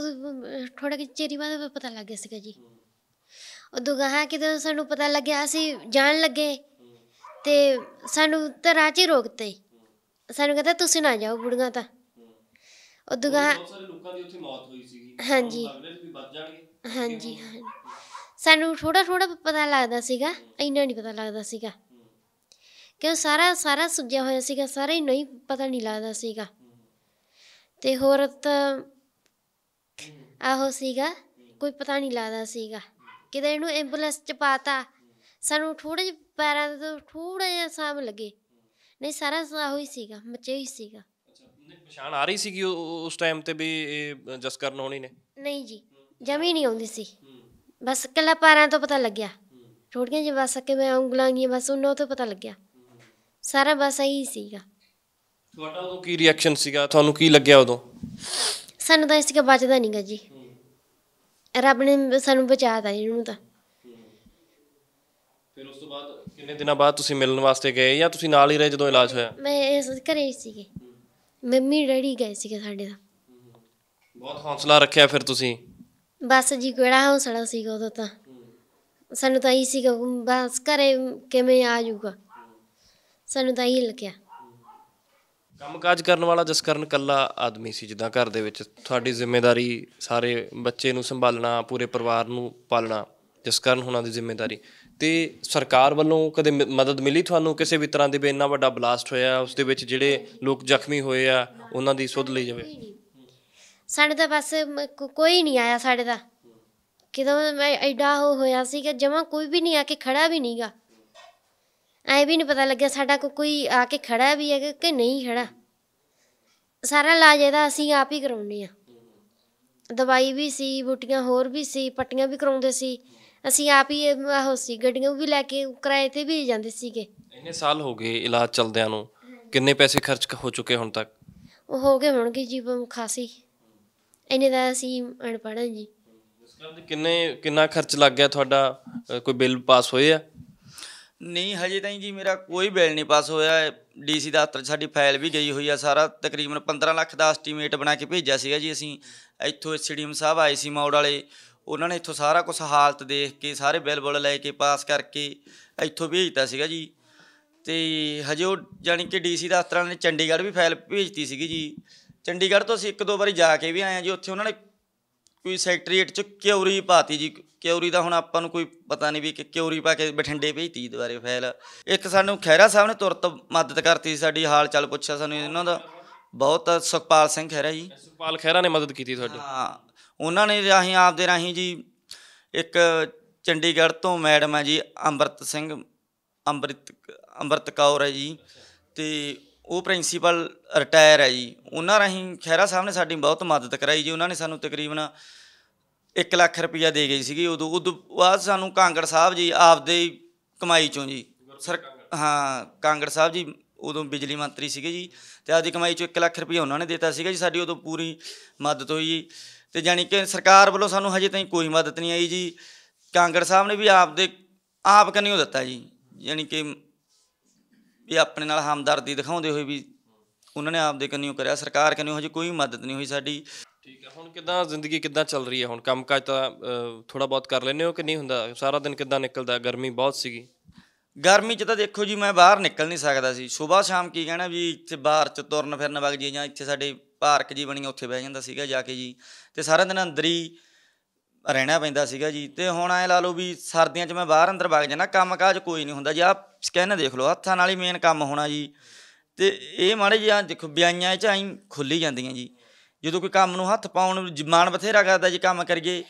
ਥੋੜਾ ਕਿ ਚਿਰ ਬਾਅਦ ਪਤਾ ਲੱਗ ਗਿਆ ਸੀਗਾ ਜੀ। ਉਦੋਂ ਗਾਹਾਂ ਕਿਤੇ ਸਾਨੂੰ ਪਤਾ ਲੱਗਿਆ, ਅਸੀਂ ਜਾਣ ਲੱਗੇ ਤੇ ਸਾਨੂੰ ਤਾਂ ਰਾਹ 'ਚ ਹੀ ਰੋਕਤੇ। ਸਾਨੂੰ ਕਹਿੰਦਾ ਤੁਸੀਂ ਨਾ ਜਾਓ ਬੁੜੀਆਂ ਤਾਂ। ਉਦੋਂ ਗਾਹਾਂ ਬਹੁਤ ਸਾਰੇ ਲੋਕਾਂ ਦੀ ਉੱਥੇ ਮੌਤ ਹੋਈ ਸੀਗੀ। ਹਾਂਜੀ ਵੀ ਬਚ ਜਾਣਗੇ। ਹਾਂਜੀ ਹਾਂਜੀ, ਸਾਨੂੰ ਥੋੜਾ ਥੋੜਾ ਪਤਾ ਲੱਗਦਾ ਸੀਗਾ, ਇੰਨਾ ਨਹੀਂ ਪਤਾ ਲੱਗਦਾ ਸੀਗਾ ਕਿਉਂ ਸਾਰਾ ਸਾਰਾ ਸੁੱਜਿਆ ਹੋਇਆ ਸੀਗਾ, ਸਾਰਾ ਹੀ ਨਹੀਂ ਪਤਾ ਨਹੀਂ ਲੱਗਦਾ ਸੀਗਾ। ਤੇ ਹੋਰ ਤਾਂ ਆਹੋ ਸੀਗਾ, ਕੋਈ ਪਤਾ ਨਹੀਂ ਲੱਗਦਾ ਸੀਗਾ। ਕਿਤੇ ਇਹਨੂੰ ਐਂਬੂਲੈਂਸ 'ਚ ਪਾਤਾ, ਸਾਨੂੰ ਥੋੜ੍ਹੇ ਜਿਹੇ ਪੈਰਾਂ ਤੋਂ ਥੋੜ੍ਹਾ ਜਿਹਾ ਸਾਂਭ ਲੱਗੇ, ਨਹੀਂ ਸਾਰਾ ਆਹੋ ਹੀ ਸੀਗਾ, ਮੱਚਿਆ ਹੀ ਸੀਗਾ। ਪਛਾਣ ਆ ਰਹੀ ਸੀਗੀ ਉਸ ਟਾਈਮ ਤੇ ਵੀ ਇਹ ਜਸਕਰਨ ਹੋਣੀ ਨੇ? ਨਹੀਂ ਜੀ, ਜਮੀ ਨਹੀਂ ਆਉਂਦੀ ਸੀ, ਬਸ ਇਕੱਲਾ ਪੈਰਾਂ ਤੋਂ ਪਤਾ ਲੱਗਿਆ, ਥੋੜ੍ਹੀਆਂ ਜਿਹੀਆਂ ਬਸ ਕਿਵੇਂ ਉਂਗਲਾਂ ਗਈਆਂ ਬਸ ਉਹਨਾਂ ਤੋਂ ਪਤਾ ਲੱਗਿਆ, ਸਾਰਾ ਬਸ ਇਹੀ ਸੀਗਾ। ਤੁਹਾਡਾ ਉਦੋਂ ਕੀ ਰਿਐਕਸ਼ਨ ਸੀਗਾ, ਤੁਹਾਨੂੰ ਕੀ ਲੱਗਿਆ ਉਦੋਂ? ਸਾਨੂੰ ਤਾਂ ਇਸ ਦਾ ਬਚਦਾ ਨਹੀਂ ਗਾ ਜੀ, ਰੱਬ ਨੇ ਸਾਨੂੰ ਬਚਾਤਾ ਇਹਨੂੰ ਤਾਂ। ਫਿਰ ਉਸ ਤੋਂ ਬਾਅਦ ਕਿੰਨੇ ਦਿਨਾਂ ਬਾਅਦ ਤੁਸੀਂ ਮਿਲਣ ਵਾਸਤੇ ਗਏ ਜਾਂ ਤੁਸੀਂ ਨਾਲ ਹੀ ਰਹੇ ਜਦੋਂ ਇਲਾਜ ਹੋਇਆ? ਮੈਂ ਇਸ ਘਰੇ ਹੀ ਸੀਗੇ, ਮੰਮੀ ਡੈਡੀ ਗਏ ਸੀਗੇ ਸਾਡੇ ਦਾ। ਬਹੁਤ ਹੌਸਲਾ ਰੱਖਿਆ ਫਿਰ ਤੁਸੀਂ। ਬਸ ਜੀ ਕਿਹੜਾ ਹੌਸਲਾ ਸੀਗਾ ਉਦੋਂ ਤਾਂ, ਸਾਨੂੰ ਤਾਂ ਇਹੀ ਸੀਗਾ ਬਸ ਘਰੇ ਕਿਵੇਂ ਆ ਜਾਊਗਾ, ਸਾਨੂੰ ਤਾਂ ਇਹੀ ਲੱਗਿਆ। ਕੰਮਕਾਜ ਕਰਨ ਵਾਲਾ ਜਸਕਰਨ ਇਕੱਲਾ ਆਦਮੀ ਸੀ ਜਿੱਦਾਂ ਘਰ ਦੇ ਵਿੱਚ, ਤੁਹਾਡੀ ਜ਼ਿੰਮੇਵਾਰੀ ਸਾਰੇ ਬੱਚੇ ਨੂੰ ਸੰਭਾਲਣਾ, ਪੂਰੇ ਪਰਿਵਾਰ ਨੂੰ ਪਾਲਣਾ ਜਸਕਰਨ ਹੋਣਾ ਦੀ ਜ਼ਿੰਮੇਵਾਰੀ। ਤੇ ਸਰਕਾਰ ਵੱਲੋਂ ਕਦੇ ਮਦਦ ਮਿਲੀ ਤੁਹਾਨੂੰ ਕਿਸੇ ਵੀ ਤਰ੍ਹਾਂ ਦੀ ਵੀ ਇੰਨਾ ਵੱਡਾ ਬਲਾਸਟ ਹੋਇਆ ਉਸ ਦੇ ਵਿੱਚ ਜਿਹੜੇ ਲੋਕ ਜ਼ਖਮੀ ਹੋਏ ਆ ਉਹਨਾਂ ਦੀ ਸੁੱਧ ਲਈ ਜਾਵੇ? ਸਾਡੇ ਤਾਂ ਬਸ ਕੋਈ ਨਹੀਂ ਆਇਆ, ਸਾਡੇ ਤਾਂ ਕਿਦੋਂ ਐਡਾ ਉਹ ਹੋਇਆ ਸੀਗਾ, ਜਮਾਂ ਕੋਈ ਵੀ ਨਹੀਂ ਆ ਕੇ ਖੜਾ ਵੀ ਨਹੀਂ ਗਾ, ਐਂ ਵੀ ਨਹੀਂ ਪਤਾ ਲੱਗਿਆ ਸਾਡਾ ਕੋਈ ਆ ਕੇ ਖੜਾ ਵੀ ਹੈ ਕਿ ਨਹੀਂ ਖੜਾ। ਸਾਰਾ ਇਲਾਜ ਇਹਦਾ ਅਸੀਂ ਆਪ ਹੀ ਕਰਾਉਂਦੇ ਹਾਂ, ਦਵਾਈ ਵੀ ਸੀ, ਬੂਟੀਆਂ ਹੋਰ ਵੀ ਸੀ, ਪੱਟੀਆਂ ਵੀ ਕਰਾਉਂਦੇ ਸੀ ਅਸੀਂ ਆਪ ਹੀ। ਆਹੋ ਸੀ, ਗੱਡੀਆਂ ਵੀ ਲੈ ਕੇ ਕਿਰਾਏ 'ਤੇ ਵੀ ਜਾਂਦੇ ਸੀਗੇ। ਇੰਨੇ ਸਾਲ ਹੋ ਗਏ ਇਲਾਜ ਚੱਲਦਿਆਂ ਨੂੰ, ਕਿੰਨੇ ਪੈਸੇ ਖਰਚ ਹੋ ਚੁੱਕੇ ਹੁਣ ਤੱਕ? ਉਹ ਹੋ ਗਏ ਹੋਣਗੇ ਜੀ ਖਾਸੀ, ਇੰਨੇ ਦਾ ਅਸੀਂ ਅਨਪੜ੍ਹ ਹਾਂ ਜੀ। ਕਿੰਨਾ ਖਰਚ ਲੱਗ ਗਿਆ ਤੁਹਾਡਾ? ਕੋਈ ਬਿੱਲ ਪਾਸ ਹੋਏ ਆ? ਨਹੀਂ ਹਜੇ ਤਾਈਂ ਜੀ ਮੇਰਾ ਕੋਈ ਬਿੱਲ ਨਹੀਂ ਪਾਸ ਹੋਇਆ। ਡੀਸੀ ਦਫ਼ਤਰ 'ਚ ਸਾਡੀ ਫਾਈਲ ਵੀ ਗਈ ਹੋਈ ਆ, ਸਾਰਾ ਤਕਰੀਬਨ 15 ਲੱਖ ਦਾ ਐਸਟੀਮੇਟ ਬਣਾ ਕੇ ਭੇਜਿਆ ਸੀਗਾ ਜੀ ਅਸੀਂ। ਇੱਥੋਂ ਐਸਡੀਐਮ ਸਾਹਿਬ ਆਏ ਸੀ ਮੌੜ ਵਾਲੇ, ਉਹਨਾਂ ਨੇ ਇੱਥੋਂ ਸਾਰਾ ਕੁਛ ਹਾਲਤ ਦੇਖ ਕੇ ਸਾਰੇ ਬਿੱਲ ਬੁੱਲ ਲੈ ਕੇ ਪਾਸ ਕਰਕੇ ਇੱਥੋਂ ਭੇਜਤਾ ਸੀਗਾ ਜੀ। ਅਤੇ ਹਜੇ ਉਹ ਜਾਣੀ ਕਿ ਡੀਸੀ ਦਫ਼ਤਰਾਂ ਨੇ ਚੰਡੀਗੜ੍ਹ ਵੀ ਫਾਈਲ ਭੇਜਤੀ ਸੀਗੀ ਜੀ। ਚੰਡੀਗੜ੍ਹ ਤੋਂ ਅਸੀਂ ਇੱਕ ਦੋ ਵਾਰੀ ਜਾ ਕੇ ਵੀ ਆਏ ਹਾਂ ਜੀ, ਉੱਥੇ ਉਹਨਾਂ ਨੇ ਕੋਈ ਸੈਕਟਰੀਏਟ 'ਚ ਕਿਉਰੀ ਪਾਤੀ ਜੀ। ਕਿਉਰੀ ਦਾ ਹੁਣ ਆਪਾਂ ਨੂੰ ਕੋਈ ਪਤਾ ਨਹੀਂ ਵੀ ਕਿ ਕਿਉਰੀ ਪਾ ਕੇ ਬਠਿੰਡੇ ਭੇਜਤੀ ਦੁਬਾਰੇ ਫਾਈਲ। ਇੱਕ ਸਾਨੂੰ ਖਹਿਰਾ ਸਾਹਿਬ ਨੇ ਤੁਰਤ ਮਦਦ ਕਰਤੀ ਸੀ, ਸਾਡੀ ਹਾਲ ਚਾਲ ਪੁੱਛਿਆ ਸਾਨੂੰ ਇਹਨਾਂ ਦਾ ਬਹੁਤ। ਸੁਖਪਾਲ ਸਿੰਘ ਖਹਿਰਾ ਜੀ, ਸੁਖਪਾਲ ਖਹਿਰਾ ਨੇ ਮਦਦ ਕੀਤੀ ਤੁਹਾਡੀ? ਹਾਂ, ਉਹਨਾਂ ਨੇ ਆਪਦੇ ਰਾਹੀਂ ਜੀ। ਇੱਕ ਚੰਡੀਗੜ੍ਹ ਤੋਂ ਮੈਡਮ ਹੈ ਜੀ ਅੰਮ੍ਰਿਤ ਕੌਰ ਹੈ ਜੀ, ਅਤੇ ਉਹ ਪ੍ਰਿੰਸੀਪਲ ਰਿਟਾਇਰ ਹੈ ਜੀ। ਉਹਨਾਂ ਰਾਹੀਂ ਖਹਿਰਾ ਸਾਹਿਬ ਨੇ ਸਾਡੀ ਬਹੁਤ ਮਦਦ ਕਰਾਈ ਜੀ। ਉਹਨਾਂ ਨੇ ਸਾਨੂੰ ਤਕਰੀਬਨ 1 ਲੱਖ ਰੁਪਈਆ ਦੇ ਗਈ ਸੀਗੀ। ਉਦੋਂ ਬਾਅਦ ਸਾਨੂੰ ਕਾਂਗੜ ਸਾਹਿਬ ਜੀ ਆਪਦੇ ਕਮਾਈ 'ਚੋਂ ਜੀ ਹਾਂ, ਕਾਂਗੜ ਸਾਹਿਬ ਜੀ ਉਦੋਂ ਬਿਜਲੀ ਮੰਤਰੀ ਸੀਗੇ ਜੀ, ਅਤੇ ਆਪਦੀ ਕਮਾਈ 'ਚੋਂ 1 ਲੱਖ ਰੁਪਈਆ ਉਹਨਾਂ ਨੇ ਦਿੱਤਾ ਸੀਗਾ ਜੀ। ਸਾਡੀ ਉਦੋਂ ਪੂਰੀ ਮਦਦ ਹੋਈ ਜੀ। ਅਤੇ ਜਾਣੀ ਕਿ ਸਰਕਾਰ ਵੱਲੋਂ ਸਾਨੂੰ ਹਜੇ ਤਾਈਂ ਕੋਈ ਮਦਦ ਨਹੀਂ ਆਈ ਜੀ। ਕਾਂਗੜ ਸਾਹਿਬ ਨੇ ਵੀ ਆਪ ਕੰਨਿਓ ਦਿੱਤਾ ਜੀ, ਜਾਣੀ ਕਿ ਵੀ ਆਪਣੇ ਨਾਲ ਹਮਦਰਦੀ ਦਿਖਾਉਂਦੇ ਹੋਏ ਵੀ ਉਹਨਾਂ ਨੇ ਆਪਦੇ ਕੰਨਿਓ ਕਰਿਆ। ਸਰਕਾਰ ਕੰਨਿਓ ਹਜੇ ਕੋਈ ਮਦਦ ਨਹੀਂ ਹੋਈ ਸਾਡੀ। ਠੀਕ ਹੈ, ਹੁਣ ਕਿੱਦਾਂ ਜ਼ਿੰਦਗੀ ਕਿੱਦਾਂ ਚੱਲ ਰਹੀ ਹੈ? ਹੁਣ ਕੰਮ ਕਾਜ ਤਾਂ ਥੋੜ੍ਹਾ ਬਹੁਤ ਕਰ ਲੈਂਦੇ ਹੋ ਕਿ ਨਹੀਂ ਹੁੰਦਾ? ਸਾਰਾ ਦਿਨ ਕਿੱਦਾਂ ਨਿਕਲਦਾ? ਗਰਮੀ ਬਹੁਤ ਸੀਗੀ। ਗਰਮੀ 'ਚ ਤਾਂ ਦੇਖੋ ਜੀ ਮੈਂ ਬਾਹਰ ਨਿਕਲ ਨਹੀਂ ਸਕਦਾ ਸੀ। ਸੁਬਾਹ ਸ਼ਾਮ ਕੀ ਕਹਿਣਾ ਵੀ ਇੱਥੇ ਬਾਹਰ 'ਚ ਤੁਰਨ ਫਿਰਨ ਵਗ ਜਾਈਏ, ਜਾਂ ਇੱਥੇ ਸਾਡੇ ਪਾਰਕ ਜੀ ਬਣੀ ਉੱਥੇ ਬਹਿ ਜਾਂਦਾ ਸੀਗਾ ਜਾ ਕੇ ਜੀ, ਅਤੇ ਸਾਰਾ ਦਿਨ ਅੰਦਰ ਹੀ ਰਹਿਣਾ ਪੈਂਦਾ ਸੀਗਾ ਜੀ। ਅਤੇ ਹੁਣ ਐਂ ਲਾ ਲਓ ਵੀ ਸਰਦੀਆਂ 'ਚ ਮੈਂ ਬਾਹਰ ਅੰਦਰ ਵਗ ਜਾਂਦਾ, ਕੰਮ ਕਾਜ ਕੋਈ ਨਹੀਂ ਹੁੰਦਾ ਜੀ। ਆਹ ਸਕੈਨ ਦੇਖ ਲਓ, ਹੱਥਾਂ ਨਾਲ ਹੀ ਮੇਨ ਕੰਮ ਹੋਣਾ ਜੀ। ਅਤੇ ਇਹ ਮਾੜੇ ਜਿਹਾ ਦੇਖੋ ਵਿਆਹੀਆਂ 'ਚ ਐਂ ਖੁੱਲ੍ਹੀ ਜਾਂਦੀਆਂ ਜੀ। ਜਦੋਂ ਕੋਈ ਕੰਮ ਨੂੰ ਹੱਥ ਪਾਉਣ ਮਨ ਬਥੇਰਾ ਕਰਦਾ ਜੀ ਕੰਮ ਕਰੀਏ,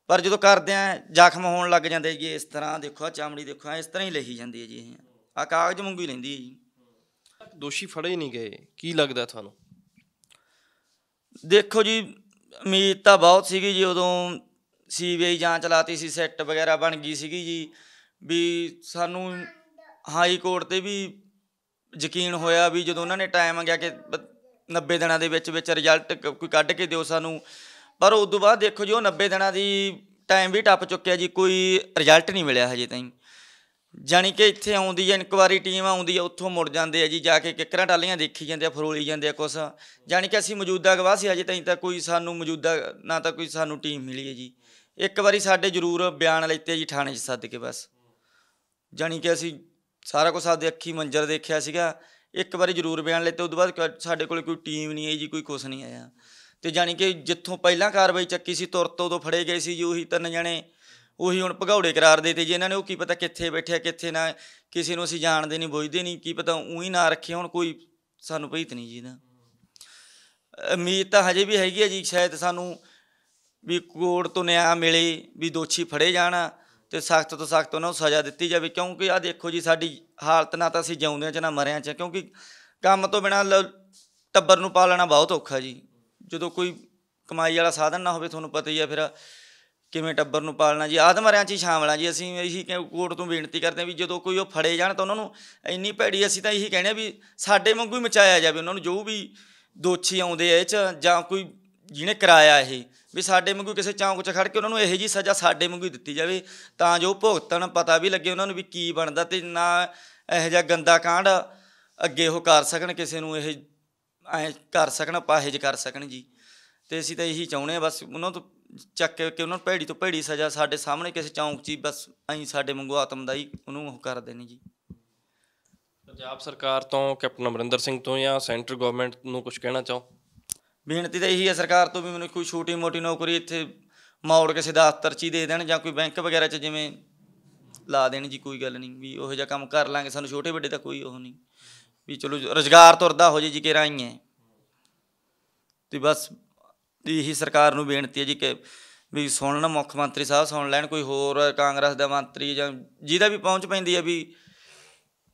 ਪਰ ਜਦੋਂ ਕਰਦੇ ਆ ਜ਼ਖਮ ਹੋਣ ਲੱਗ ਜਾਂਦੇ ਜੀ। ਇਸ ਤਰ੍ਹਾਂ ਦੇਖੋ, ਆਹ ਚਮੜੀ ਦੇਖੋ, ਇਸ ਤਰ੍ਹਾਂ ਹੀ ਲਿਖੀ ਜਾਂਦੀ ਹੈ ਜੀ, ਆਹ ਕਾਗਜ਼ ਵਾਂਗੂ ਹੀ ਲੈਂਦੀ ਹੈ ਜੀ। ਦੋਸ਼ੀ ਫੜੇ ਨਹੀਂ ਗਏ, ਕੀ ਲੱਗਦਾ ਤੁਹਾਨੂੰ? ਦੇਖੋ ਜੀ ਉਮੀਦ ਤਾਂ ਬਹੁਤ ਸੀਗੀ ਜੀ, ਉਦੋਂ CBI ਜਾਂਚ ਲਾਤੀ ਸੀ, ਸਿੱਟ ਵਗੈਰਾ ਬਣ ਗਈ ਸੀਗੀ ਜੀ, ਵੀ ਸਾਨੂੰ ਹਾਈ ਕੋਰਟ 'ਤੇ ਵੀ ਯਕੀਨ ਹੋਇਆ ਵੀ ਜਦੋਂ ਉਹਨਾਂ ਨੇ ਟਾਈਮ ਗਿਆ ਕਿ 90 ਦਿਨਾਂ ਦੇ ਵਿੱਚ ਰਿਜ਼ਲਟ ਕੋਈ ਕੱਢ ਕੇ ਦਿਓ ਸਾਨੂੰ। ਪਰ ਉਸ ਤੋਂ ਬਾਅਦ ਦੇਖੋ ਜੀ ਉਹ 90 ਦਿਨਾਂ ਦੀ ਟਾਈਮ ਵੀ ਟੱਪ ਚੁੱਕਿਆ ਜੀ, ਕੋਈ ਰਿਜ਼ਲਟ ਨਹੀਂ ਮਿਲਿਆ ਹਜੇ ਤਾਈਂ। ਜਾਣੀ ਕਿ ਇੱਥੇ ਆਉਂਦੀ ਹੈ ਇਨਕੁਆਰੀ ਟੀਮ ਆਉਂਦੀ ਹੈ, ਉੱਥੋਂ ਮੁੜ ਜਾਂਦੇ ਆ ਜੀ, ਜਾ ਕੇ ਕਿੱਕਰਾਂ ਟਾਲੀਆਂ ਦੇਖੀ ਜਾਂਦੇ ਆ, ਫਰੋਲੀ ਜਾਂਦੇ ਆ ਕੁਛ। ਜਾਣੀ ਕਿ ਅਸੀਂ ਮੌਜੂਦਾ ਗਵਾਹ ਸੀ, ਅਜੇ ਤਾਈਂ ਤਾਂ ਕੋਈ ਸਾਨੂੰ ਮੌਜੂਦਾ ਨਾ ਤਾਂ ਕੋਈ ਸਾਨੂੰ ਟੀਮ ਮਿਲੀ ਹੈ ਜੀ। ਇੱਕ ਵਾਰੀ ਸਾਡੇ ਜ਼ਰੂਰ ਬਿਆਨ ਲੈਤੇ ਜੀ ਥਾਣੇ 'ਚ ਸੱਦ ਕੇ, ਬਸ ਜਾਣੀ ਕਿ ਅਸੀਂ ਸਾਰਾ ਕੁਛ ਆਪਦੇ ਅੱਖੀ ਮੰਜ਼ਰ ਦੇਖਿਆ ਸੀਗਾ। ਇੱਕ ਵਾਰੀ ਜ਼ਰੂਰ ਬਿਆਨ ਲੈਤੇ, ਉਸ ਤੋਂ ਬਾਅਦ ਸਾਡੇ ਕੋਲ ਕੋਈ ਟੀਮ ਨਹੀਂ ਆਈ ਜੀ, ਕੋਈ ਕੁਛ ਨਹੀਂ ਆਇਆ। ਅਤੇ ਜਾਣੀ ਕਿ ਜਿੱਥੋਂ ਪਹਿਲਾਂ ਕਾਰਵਾਈ ਚੱਕੀ ਸੀ ਤੁਰਤ ਉਦੋਂ ਫੜੇ ਗਏ ਸੀ ਜੀ ਉਹੀ 3 ਜਣੇ, ਉਹੀ ਹੁਣ ਭਗੌੜੇ ਕਰਾਰ ਦੇ ਤੇ ਜੀ ਇਹਨਾਂ ਨੇ। ਉਹ ਕੀ ਪਤਾ ਕਿੱਥੇ ਬੈਠਿਆ ਕਿੱਥੇ ਨਾ, ਕਿਸੇ ਨੂੰ ਅਸੀਂ ਜਾਣਦੇ ਨਹੀਂ ਬੁੱਝਦੇ ਨਹੀਂ, ਕੀ ਪਤਾ ਊਂ ਨਾ ਰੱਖੇ ਹੁਣ, ਕੋਈ ਸਾਨੂੰ ਭੇਤ ਨਹੀਂ ਜੀ ਇਹਦਾ। ਉਮੀਦ ਤਾਂ ਹਜੇ ਵੀ ਹੈਗੀ ਹੈ ਜੀ, ਸ਼ਾਇਦ ਸਾਨੂੰ ਵੀ ਕੋਰਟ ਤੋਂ ਨਿਆਂ ਮਿਲੇ, ਵੀ ਦੋਸ਼ੀ ਫੜੇ ਜਾਣ ਅਤੇ ਸਖਤ ਤੋਂ ਸਖਤ ਉਹਨਾਂ ਨੂੰ ਸਜ਼ਾ ਦਿੱਤੀ ਜਾਵੇ। ਕਿਉਂਕਿ ਆਹ ਦੇਖੋ ਜੀ ਸਾਡੀ ਹਾਲਤ, ਨਾ ਤਾਂ ਅਸੀਂ ਜਿਉਂਦਿਆਂ 'ਚ ਨਾ ਮਰਿਆਂ 'ਚ, ਕਿਉਂਕਿ ਕੰਮ ਤੋਂ ਬਿਨਾਂ ਟੱਬਰ ਨੂੰ ਪਾਲਣਾ ਬਹੁਤ ਔਖਾ ਜੀ। ਜਦੋਂ ਕੋਈ ਕਮਾਈ ਵਾਲਾ ਸਾਧਨ ਨਾ ਹੋਵੇ, ਤੁਹਾਨੂੰ ਪਤਾ ਹੀ ਆ ਫਿਰ ਕਿਵੇਂ ਟੱਬਰ ਨੂੰ ਪਾਲਣਾ ਜੀ। ਆਦਮਰਿਆਂ 'ਚ ਹੀ ਸ਼ਾਮਲ ਹਾਂ ਜੀ ਅਸੀਂ। ਇਹੀ ਕੋਰਟ ਤੋਂ ਬੇਨਤੀ ਕਰਦੇ ਹਾਂ ਵੀ ਜਦੋਂ ਕੋਈ ਉਹ ਫੜੇ ਜਾਣ ਤਾਂ ਉਹਨਾਂ ਨੂੰ ਇੰਨੀ ਭੈੜੀ, ਅਸੀਂ ਤਾਂ ਇਹੀ ਕਹਿੰਦੇ ਹਾਂ ਵੀ ਸਾਡੇ ਵਾਂਗੂ ਹੀ ਮਚਾਇਆ ਜਾਵੇ ਉਹਨਾਂ ਨੂੰ, ਜੋ ਵੀ ਦੋਸ਼ੀ ਆਉਂਦੇ ਆ ਇਹ 'ਚ, ਜਾਂ ਕੋਈ ਜਿਹਨੇ ਕਰਾਇਆ ਇਹ, ਵੀ ਸਾਡੇ ਵਾਂਗੂ ਕਿਸੇ ਚੌਂਕ 'ਚ ਖੜ੍ਹ ਕੇ ਉਹਨਾਂ ਨੂੰ ਇਹੋ ਜਿਹੀ ਸਜ਼ਾ ਸਾਡੇ ਵਾਂਗੂ ਹੀ ਦਿੱਤੀ ਜਾਵੇ, ਤਾਂ ਜੋ ਭੁਗਤਣ, ਪਤਾ ਵੀ ਲੱਗੇ ਉਹਨਾਂ ਨੂੰ ਵੀ ਕੀ ਬਣਦਾ, ਅਤੇ ਨਾ ਇਹੋ ਜਿਹਾ ਗੰਦਾ ਕਾਂਡ ਅੱਗੇ ਉਹ ਕਰ ਸਕਣ, ਕਿਸੇ ਨੂੰ ਇਹ ਐਂ ਕਰ ਸਕਣ, ਅਪਾਹਿਜ ਕਰ ਸਕਣ ਜੀ। ਅਤੇ ਅਸੀਂ ਤਾਂ ਇਹੀ ਚਾਹੁੰਦੇ ਹਾਂ ਬਸ, ਉਹਨਾਂ ਤੋਂ ਚੱਕ ਕੇ ਉਹਨਾਂ ਨੂੰ ਭੈੜੀ ਤੋਂ ਭੈੜੀ ਸਜ਼ਾ ਸਾਡੇ ਸਾਹਮਣੇ ਕਿਸੇ ਚੌਂਕ 'ਚ ਹੀ, ਬਸ ਅਸੀਂ ਸਾਡੇ ਵਾਂਗੂ ਆਤਮਦਾਈ ਉਹਨੂੰ ਉਹ ਕਰਦੇ ਨੇ ਜੀ। ਪੰਜਾਬ ਸਰਕਾਰ ਤੋਂ, ਕੈਪਟਨ ਅਮਰਿੰਦਰ ਸਿੰਘ ਤੋਂ ਜਾਂ ਸੈਂਟਰ ਗੌਰਮੈਂਟ ਨੂੰ ਕੁਛ ਕਹਿਣਾ ਚਾਹੋ? ਬੇਨਤੀ ਤਾਂ ਇਹੀ ਹੈ ਸਰਕਾਰ ਤੋਂ ਵੀ ਮੈਨੂੰ ਕੋਈ ਛੋਟੀ ਮੋਟੀ ਨੌਕਰੀ ਇੱਥੇ ਮੌੜ ਕਿਸੇ ਦਫ਼ਤਰ 'ਚ ਹੀ ਦੇ ਦੇਣ, ਜਾਂ ਕੋਈ ਬੈਂਕ ਵਗੈਰਾ 'ਚ ਜਿਵੇਂ ਲਾ ਦੇਣ ਜੀ, ਕੋਈ ਗੱਲ ਨਹੀਂ, ਵੀ ਉਹੋ ਜਿਹਾ ਕੰਮ ਕਰ ਲਾਂਗੇ। ਸਾਨੂੰ ਛੋਟੇ ਵੱਡੇ ਦਾ ਕੋਈ ਉਹ ਨਹੀਂ, ਵੀ ਚਲੋ ਰੁਜ਼ਗਾਰ ਤੁਰਦਾ ਹੋ ਜੇ ਜੀ, ਕਿਹੜਾ ਹੀ ਹੈ। ਅਤੇ ਬਸ ਇਹੀ ਸਰਕਾਰ ਨੂੰ ਬੇਨਤੀ ਹੈ ਜੀ ਕਿ ਵੀ ਸੁਣਨ, ਮੁੱਖ ਮੰਤਰੀ ਸਾਹਿਬ ਸੁਣ ਲੈਣ, ਕੋਈ ਹੋਰ ਕਾਂਗਰਸ ਦਾ ਮੰਤਰੀ ਜਾਂ ਜਿਹਦਾ ਵੀ ਪਹੁੰਚ ਪੈਂਦੀ ਹੈ, ਵੀ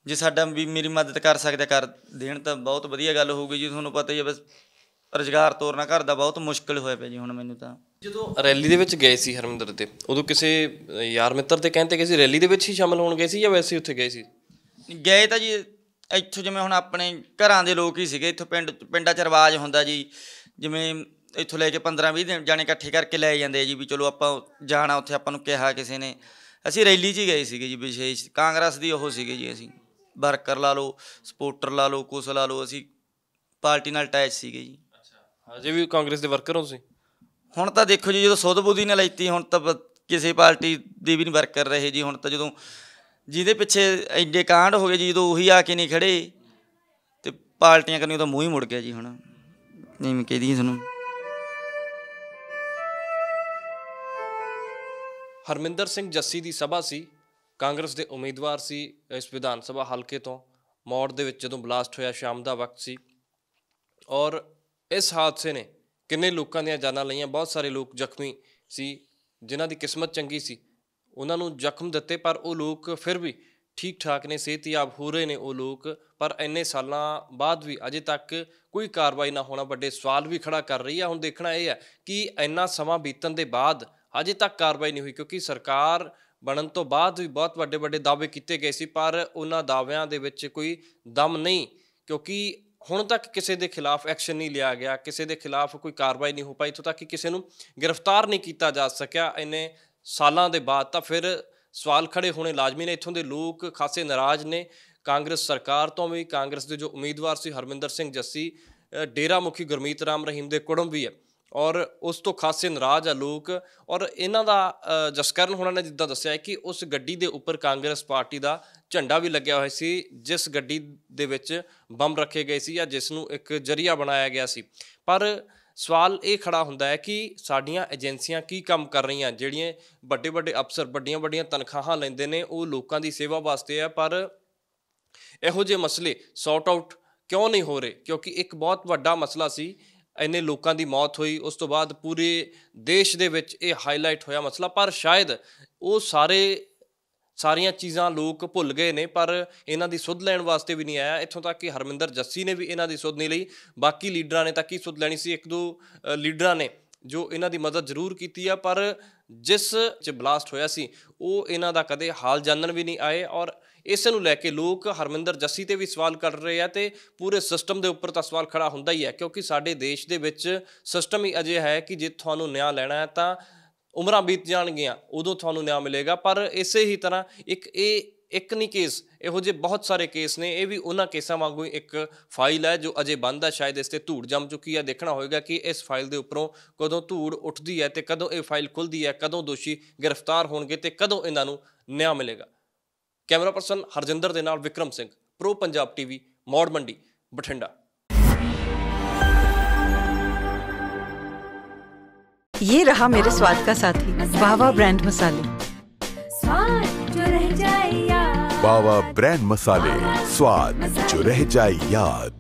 ਜੇ ਸਾਡਾ ਵੀ ਮੇਰੀ ਮਦਦ ਕਰ ਸਕਦੇ ਕਰ ਦੇਣ ਤਾਂ ਬਹੁਤ ਵਧੀਆ ਗੱਲ ਹੋਊਗੀ ਜੀ। ਤੁਹਾਨੂੰ ਪਤਾ ਹੀ ਹੈ ਬਸ ਰੁਜ਼ਗਾਰ ਤੋਰਨਾ ਘਰ ਦਾ ਬਹੁਤ ਮੁਸ਼ਕਿਲ ਹੋਇਆ ਪਿਆ ਜੀ ਹੁਣ ਮੈਨੂੰ ਤਾਂ। ਜਦੋਂ ਰੈਲੀ ਦੇ ਵਿੱਚ ਗਏ ਸੀ ਹਰਮਿੰਦਰ ਦੇ, ਉਦੋਂ ਕਿਸੇ ਯਾਰ ਮਿੱਤਰ ਦੇ ਕਹਿਣ 'ਤੇ ਗਏ ਸੀ, ਰੈਲੀ ਦੇ ਵਿੱਚ ਹੀ ਸ਼ਾਮਲ ਹੋਣ ਗਏ ਸੀ ਜਾਂ ਵੈਸੇ ਉੱਥੇ ਗਏ ਸੀ? ਗਏ ਤਾਂ ਜੀ ਇੱਥੋਂ, ਜਿਵੇਂ ਹੁਣ ਆਪਣੇ ਘਰਾਂ ਦੇ ਲੋਕ ਹੀ ਸੀਗੇ, ਇੱਥੋਂ ਪਿੰਡਾਂ 'ਚ ਰਿਵਾਜ਼ ਹੁੰਦਾ ਜੀ, ਜਿਵੇਂ ਇੱਥੋਂ ਲੈ ਕੇ 15-20 ਜਾਣੇ ਇਕੱਠੇ ਕਰਕੇ ਲੈ ਜਾਂਦੇ ਆ ਜੀ, ਵੀ ਚਲੋ ਆਪਾਂ ਜਾਣਾ ਉੱਥੇ, ਆਪਾਂ ਨੂੰ ਕਿਹਾ ਕਿਸੇ ਨੇ। ਅਸੀਂ ਰੈਲੀ 'ਚ ਹੀ ਗਏ ਸੀਗੇ ਜੀ, ਵਿਸ਼ੇਸ਼ ਕਾਂਗਰਸ ਦੀ ਉਹ ਸੀਗੇ ਜੀ, ਅਸੀਂ ਵਰਕਰ ਲਾ ਲਓ, ਸਪੋਰਟਰ ਲਾ ਲਓ, ਕੁਛ ਲਾ ਲਓ, ਅਸੀਂ ਪਾਰਟੀ ਨਾਲ ਅਟੈਚ ਸੀਗੇ ਜੀ। ਅੱਛਾ, ਹਜੇ ਵੀ ਕਾਂਗਰਸ ਦੇ ਵਰਕਰ ਹੋ ਤੁਸੀਂ? ਹੁਣ ਤਾਂ ਦੇਖੋ ਜੀ, ਜਦੋਂ ਸੁੱਧ ਬੁੱਧੀ ਨੇ ਲੈਤੀ, ਹੁਣ ਤਾਂ ਕਿਸੇ ਪਾਰਟੀ ਦੇ ਵੀ ਨਹੀਂ ਵਰਕਰ ਰਹੇ ਜੀ। ਹੁਣ ਤਾਂ ਜਦੋਂ ਜਿਹਦੇ ਪਿੱਛੇ ਐਡੇ ਕਾਂਡ ਹੋ ਗਏ ਜੀ, ਜਦੋਂ ਉਹੀ ਆ ਕੇ ਨਹੀਂ ਖੜ੍ਹੇ, ਅਤੇ ਪਾਰਟੀਆਂ ਕਰਨੀ ਤਾਂ ਮੂੰਹ ਹੀ ਮੁੜ ਗਿਆ ਜੀ। ਹੁਣ ਜਿਵੇਂ ਕਹਿ ਦਈਏ ਤੁਹਾਨੂੰ। ਹਰਮਿੰਦਰ ਸਿੰਘ ਜੱਸੀ ਦੀ ਸਭਾ ਸੀ, ਕਾਂਗਰਸ ਦੇ ਉਮੀਦਵਾਰ ਸੀ ਇਸ ਵਿਧਾਨ ਸਭਾ ਹਲਕੇ ਤੋਂ। ਮੌੜ ਦੇ ਵਿੱਚ ਜਦੋਂ ਬਲਾਸਟ ਹੋਇਆ, ਸ਼ਾਮ ਦਾ ਵਕਤ ਸੀ, ਔਰ ਇਸ ਹਾਦਸੇ ਨੇ ਕਿੰਨੇ ਲੋਕਾਂ ਦੀਆਂ ਜਾਨਾਂ ਲਈਆਂ। ਬਹੁਤ ਸਾਰੇ ਲੋਕ ਜ਼ਖਮੀ ਸੀ, ਜਿਨ੍ਹਾਂ ਦੀ ਕਿਸਮਤ ਚੰਗੀ ਸੀ, ਉਹਨਾਂ ਨੂੰ ਜ਼ਖਮ ਦਿੱਤੇ, ਪਰ ਉਹ ਲੋਕ ਫਿਰ ਵੀ ਠੀਕ ਠਾਕ ਨੇ, ਸਿਹਤਯਾਬ ਹੋ ਰਹੇ ਨੇ ਉਹ ਲੋਕ। ਪਰ ਇੰਨੇ ਸਾਲਾਂ ਬਾਅਦ ਵੀ ਅਜੇ ਤੱਕ ਕੋਈ ਕਾਰਵਾਈ ਨਾ ਹੋਣਾ ਵੱਡੇ ਸਵਾਲ ਵੀ ਖੜਾ ਕਰ ਰਹੀ ਹੈ। ਹੁਣ ਦੇਖਣਾ ਇਹ ਹੈ ਕਿ ਇੰਨਾ ਸਮਾਂ ਬੀਤਣ ਦੇ ਬਾਅਦ ਅਜੇ ਤੱਕ ਕਾਰਵਾਈ ਨਹੀਂ ਹੋਈ, ਕਿਉਂਕਿ ਸਰਕਾਰ ਬਣਨ ਤੋਂ ਬਾਅਦ ਵੀ ਬਹੁਤ ਵੱਡੇ ਵੱਡੇ ਦਾਅਵੇ ਕੀਤੇ ਗਏ ਸੀ, ਪਰ ਉਹਨਾਂ ਦਾਅਵਿਆਂ ਦੇ ਵਿੱਚ ਕੋਈ ਦਮ ਨਹੀਂ, ਕਿਉਂਕਿ ਹੁਣ ਤੱਕ ਕਿਸੇ ਦੇ ਖਿਲਾਫ ਐਕਸ਼ਨ ਨਹੀਂ ਲਿਆ ਗਿਆ, ਕਿਸੇ ਦੇ ਖਿਲਾਫ ਕੋਈ ਕਾਰਵਾਈ ਨਹੀਂ ਹੋ ਪਾਈ, ਇੱਥੋਂ ਤੱਕ ਕਿ ਕਿਸੇ ਨੂੰ ਗ੍ਰਿਫਤਾਰ ਨਹੀਂ ਕੀਤਾ ਜਾ ਸਕਿਆ ਇੰਨੇ ਸਾਲਾਂ ਦੇ ਬਾਅਦ। ਤਾਂ ਫਿਰ ਸਵਾਲ ਖੜੇ ਹੋਣੇ ਲਾਜ਼ਮੀ ਨੇ। ਇੱਥੋਂ ਦੇ ਲੋਕ ਖਾਸੇ ਨਾਰਾਜ਼ ਨੇ ਕਾਂਗਰਸ ਸਰਕਾਰ ਤੋਂ ਵੀ। ਕਾਂਗਰਸ ਦੇ ਜੋ ਉਮੀਦਵਾਰ ਸੀ ਹਰਮਿੰਦਰ ਸਿੰਘ ਜੱਸੀ, ਡੇਰਾ ਮੁਖੀ ਗੁਰਮੀਤ ਰਾਮ ਰਹੀਮ ਦੇ ਕੁੜਮ ਵੀ ਹੈ, ਔਰ ਉਸ ਤੋਂ ਖਾਸੇ ਨਾਰਾਜ਼ ਆ ਲੋਕ। ਔਰ ਇਹਨਾਂ ਦਾ ਜਸਕਰਨ ਹੋਣਾ ਨੇ ਜਿੱਦਾਂ ਦੱਸਿਆ ਹੈ ਕਿ ਉਸ ਗੱਡੀ ਦੇ ਉੱਪਰ ਕਾਂਗਰਸ ਪਾਰਟੀ ਦਾ ਝੰਡਾ ਵੀ ਲੱਗਿਆ ਹੋਇਆ ਸੀ, ਜਿਸ ਗੱਡੀ ਦੇ ਵਿੱਚ ਬੰਬ ਰੱਖੇ ਗਏ ਸੀ ਜਾਂ ਜਿਸ ਨੂੰ ਇੱਕ ਜ਼ਰੀਆ ਬਣਾਇਆ ਗਿਆ ਸੀ। ਪਰ ਸਵਾਲ ਇਹ ਖੜਾ ਹੁੰਦਾ ਹੈ ਕਿ ਸਾਡੀਆਂ ਏਜੰਸੀਆਂ ਕੀ ਕੰਮ ਕਰ ਰਹੀਆਂ? ਜਿਹੜੀਆਂ ਵੱਡੇ ਵੱਡੇ ਅਫਸਰ ਵੱਡੀਆਂ ਵੱਡੀਆਂ ਤਨਖਾਹਾਂ ਲੈਂਦੇ ਨੇ, ਉਹ ਲੋਕਾਂ ਦੀ ਸੇਵਾ ਵਾਸਤੇ ਆ, ਪਰ ਇਹੋ ਜਿਹੇ ਮਸਲੇ ਸੌਟ ਆਊਟ ਕਿਉਂ ਨਹੀਂ ਹੋ ਰਹੇ? ਕਿਉਂਕਿ ਇੱਕ ਬਹੁਤ ਵੱਡਾ ਮਸਲਾ ਸੀ, ਇੰਨੇ ਲੋਕਾਂ ਦੀ ਮੌਤ ਹੋਈ, ਉਸ ਤੋਂ ਬਾਅਦ ਪੂਰੇ ਦੇਸ਼ ਦੇ ਵਿੱਚ ਇਹ ਹਾਈਲਾਈਟ ਹੋਇਆ ਮਸਲਾ। ਪਰ ਸ਼ਾਇਦ ਉਹ ਸਾਰੀਆਂ ਚੀਜ਼ਾਂ ਲੋਕ ਭੁੱਲ ਗਏ ਨੇ, ਪਰ ਇਹਨਾਂ ਦੀ ਸੁੱਧ ਲੈਣ ਵਾਸਤੇ ਵੀ ਨਹੀਂ ਆਇਆ। ਇੱਥੋਂ ਤੱਕ ਕਿ ਹਰਮਿੰਦਰ ਜੱਸੀ ਨੇ ਵੀ ਇਹਨਾਂ ਦੀ ਸੁੱਧ ਨਹੀਂ ਲਈ, ਬਾਕੀ ਲੀਡਰਾਂ ਨੇ ਤਾਂ ਕੀ ਸੁੱਧ ਲੈਣੀ ਸੀ। ਇੱਕ ਦੋ ਲੀਡਰਾਂ ਨੇ ਜੋ ਇਹਨਾਂ ਦੀ ਮਦਦ ਜ਼ਰੂਰ ਕੀਤੀ ਆ, ਪਰ ਜਿਸ 'ਚ ਬਲਾਸਟ ਹੋਇਆ ਸੀ ਉਹ ਇਹਨਾਂ ਦਾ ਕਦੇ ਹਾਲ ਜਾਣਨ ਵੀ ਨਹੀਂ ਆਏ। ਔਰ ਇਸ ਨੂੰ ਲੈ ਕੇ ਲੋਕ ਹਰਮਿੰਦਰ ਜੱਸੀ 'ਤੇ ਵੀ ਸਵਾਲ ਕਰ ਰਹੇ ਆ, ਅਤੇ ਪੂਰੇ ਸਿਸਟਮ ਦੇ ਉੱਪਰ ਤਾਂ ਸਵਾਲ ਖੜਾ ਹੁੰਦਾ ਹੀ ਹੈ, ਕਿਉਂਕਿ ਸਾਡੇ ਦੇਸ਼ ਦੇ ਵਿੱਚ ਸਿਸਟਮ ਹੀ ਅਜੇ ਹੈ ਕਿ ਜੇ ਤੁਹਾਨੂੰ ਨਿਆਂ ਲੈਣਾ ਹੈ ਤਾਂ ਉਮਰਾਂ ਬੀਤ ਜਾਣਗੀਆਂ, ਉਦੋਂ ਤੁਹਾਨੂੰ ਨਿਆਂ ਮਿਲੇਗਾ। ਪਰ ਇਸੇ ਹੀ ਤਰ੍ਹਾਂ ਇੱਕ ਨਹੀਂ ਕੇਸ, ਇਹੋ ਜਿਹੇ ਬਹੁਤ ਸਾਰੇ ਕੇਸ ਨੇ। ਇਹ ਵੀ ਉਹਨਾਂ ਕੇਸਾਂ ਵਾਂਗੂ ਇੱਕ ਫਾਈਲ ਹੈ ਜੋ ਅਜੇ ਬੰਦ ਹੈ, ਸ਼ਾਇਦ ਇਸ ਤੇ ਧੂੜ ਜੰਮ ਚੁੱਕੀ ਹੈ। ਦੇਖਣਾ ਹੋਏਗਾ ਕਿ ਇਸ ਫਾਈਲ ਦੇ ਉੱਪਰੋਂ ਕਦੋਂ ਧੂੜ ਉੱਠਦੀ ਹੈ ਤੇ ਕਦੋਂ ਇਹ ਫਾਈਲ ਖੁੱਲ੍ਹਦੀ ਹੈ, ਕਦੋਂ ਦੋਸ਼ੀ ਗ੍ਰਿਫਤਾਰ ਹੋਣਗੇ ਤੇ ਕਦੋਂ ਇਹਨਾਂ ਨੂੰ ਨਿਆਂ ਮਿਲੇਗਾ। ਕੈਮਰਾ ਪਰਸਨ ਹਰਜਿੰਦਰ ਦੇ ਨਾਲ ਵਿਕਰਮ ਸਿੰਘ, ਪ੍ਰੋ ਪੰਜਾਬ ਟੀਵੀ, ਮੌੜ ਮੰਡੀ, ਬਠਿੰਡਾ। ये रहा मेरे स्वाद का साथी, वावा ब्रांड मसाले। स्वाद जो रह जाए याद। वावा ब्रांड मसाले, स्वाद जो रह जाए याद।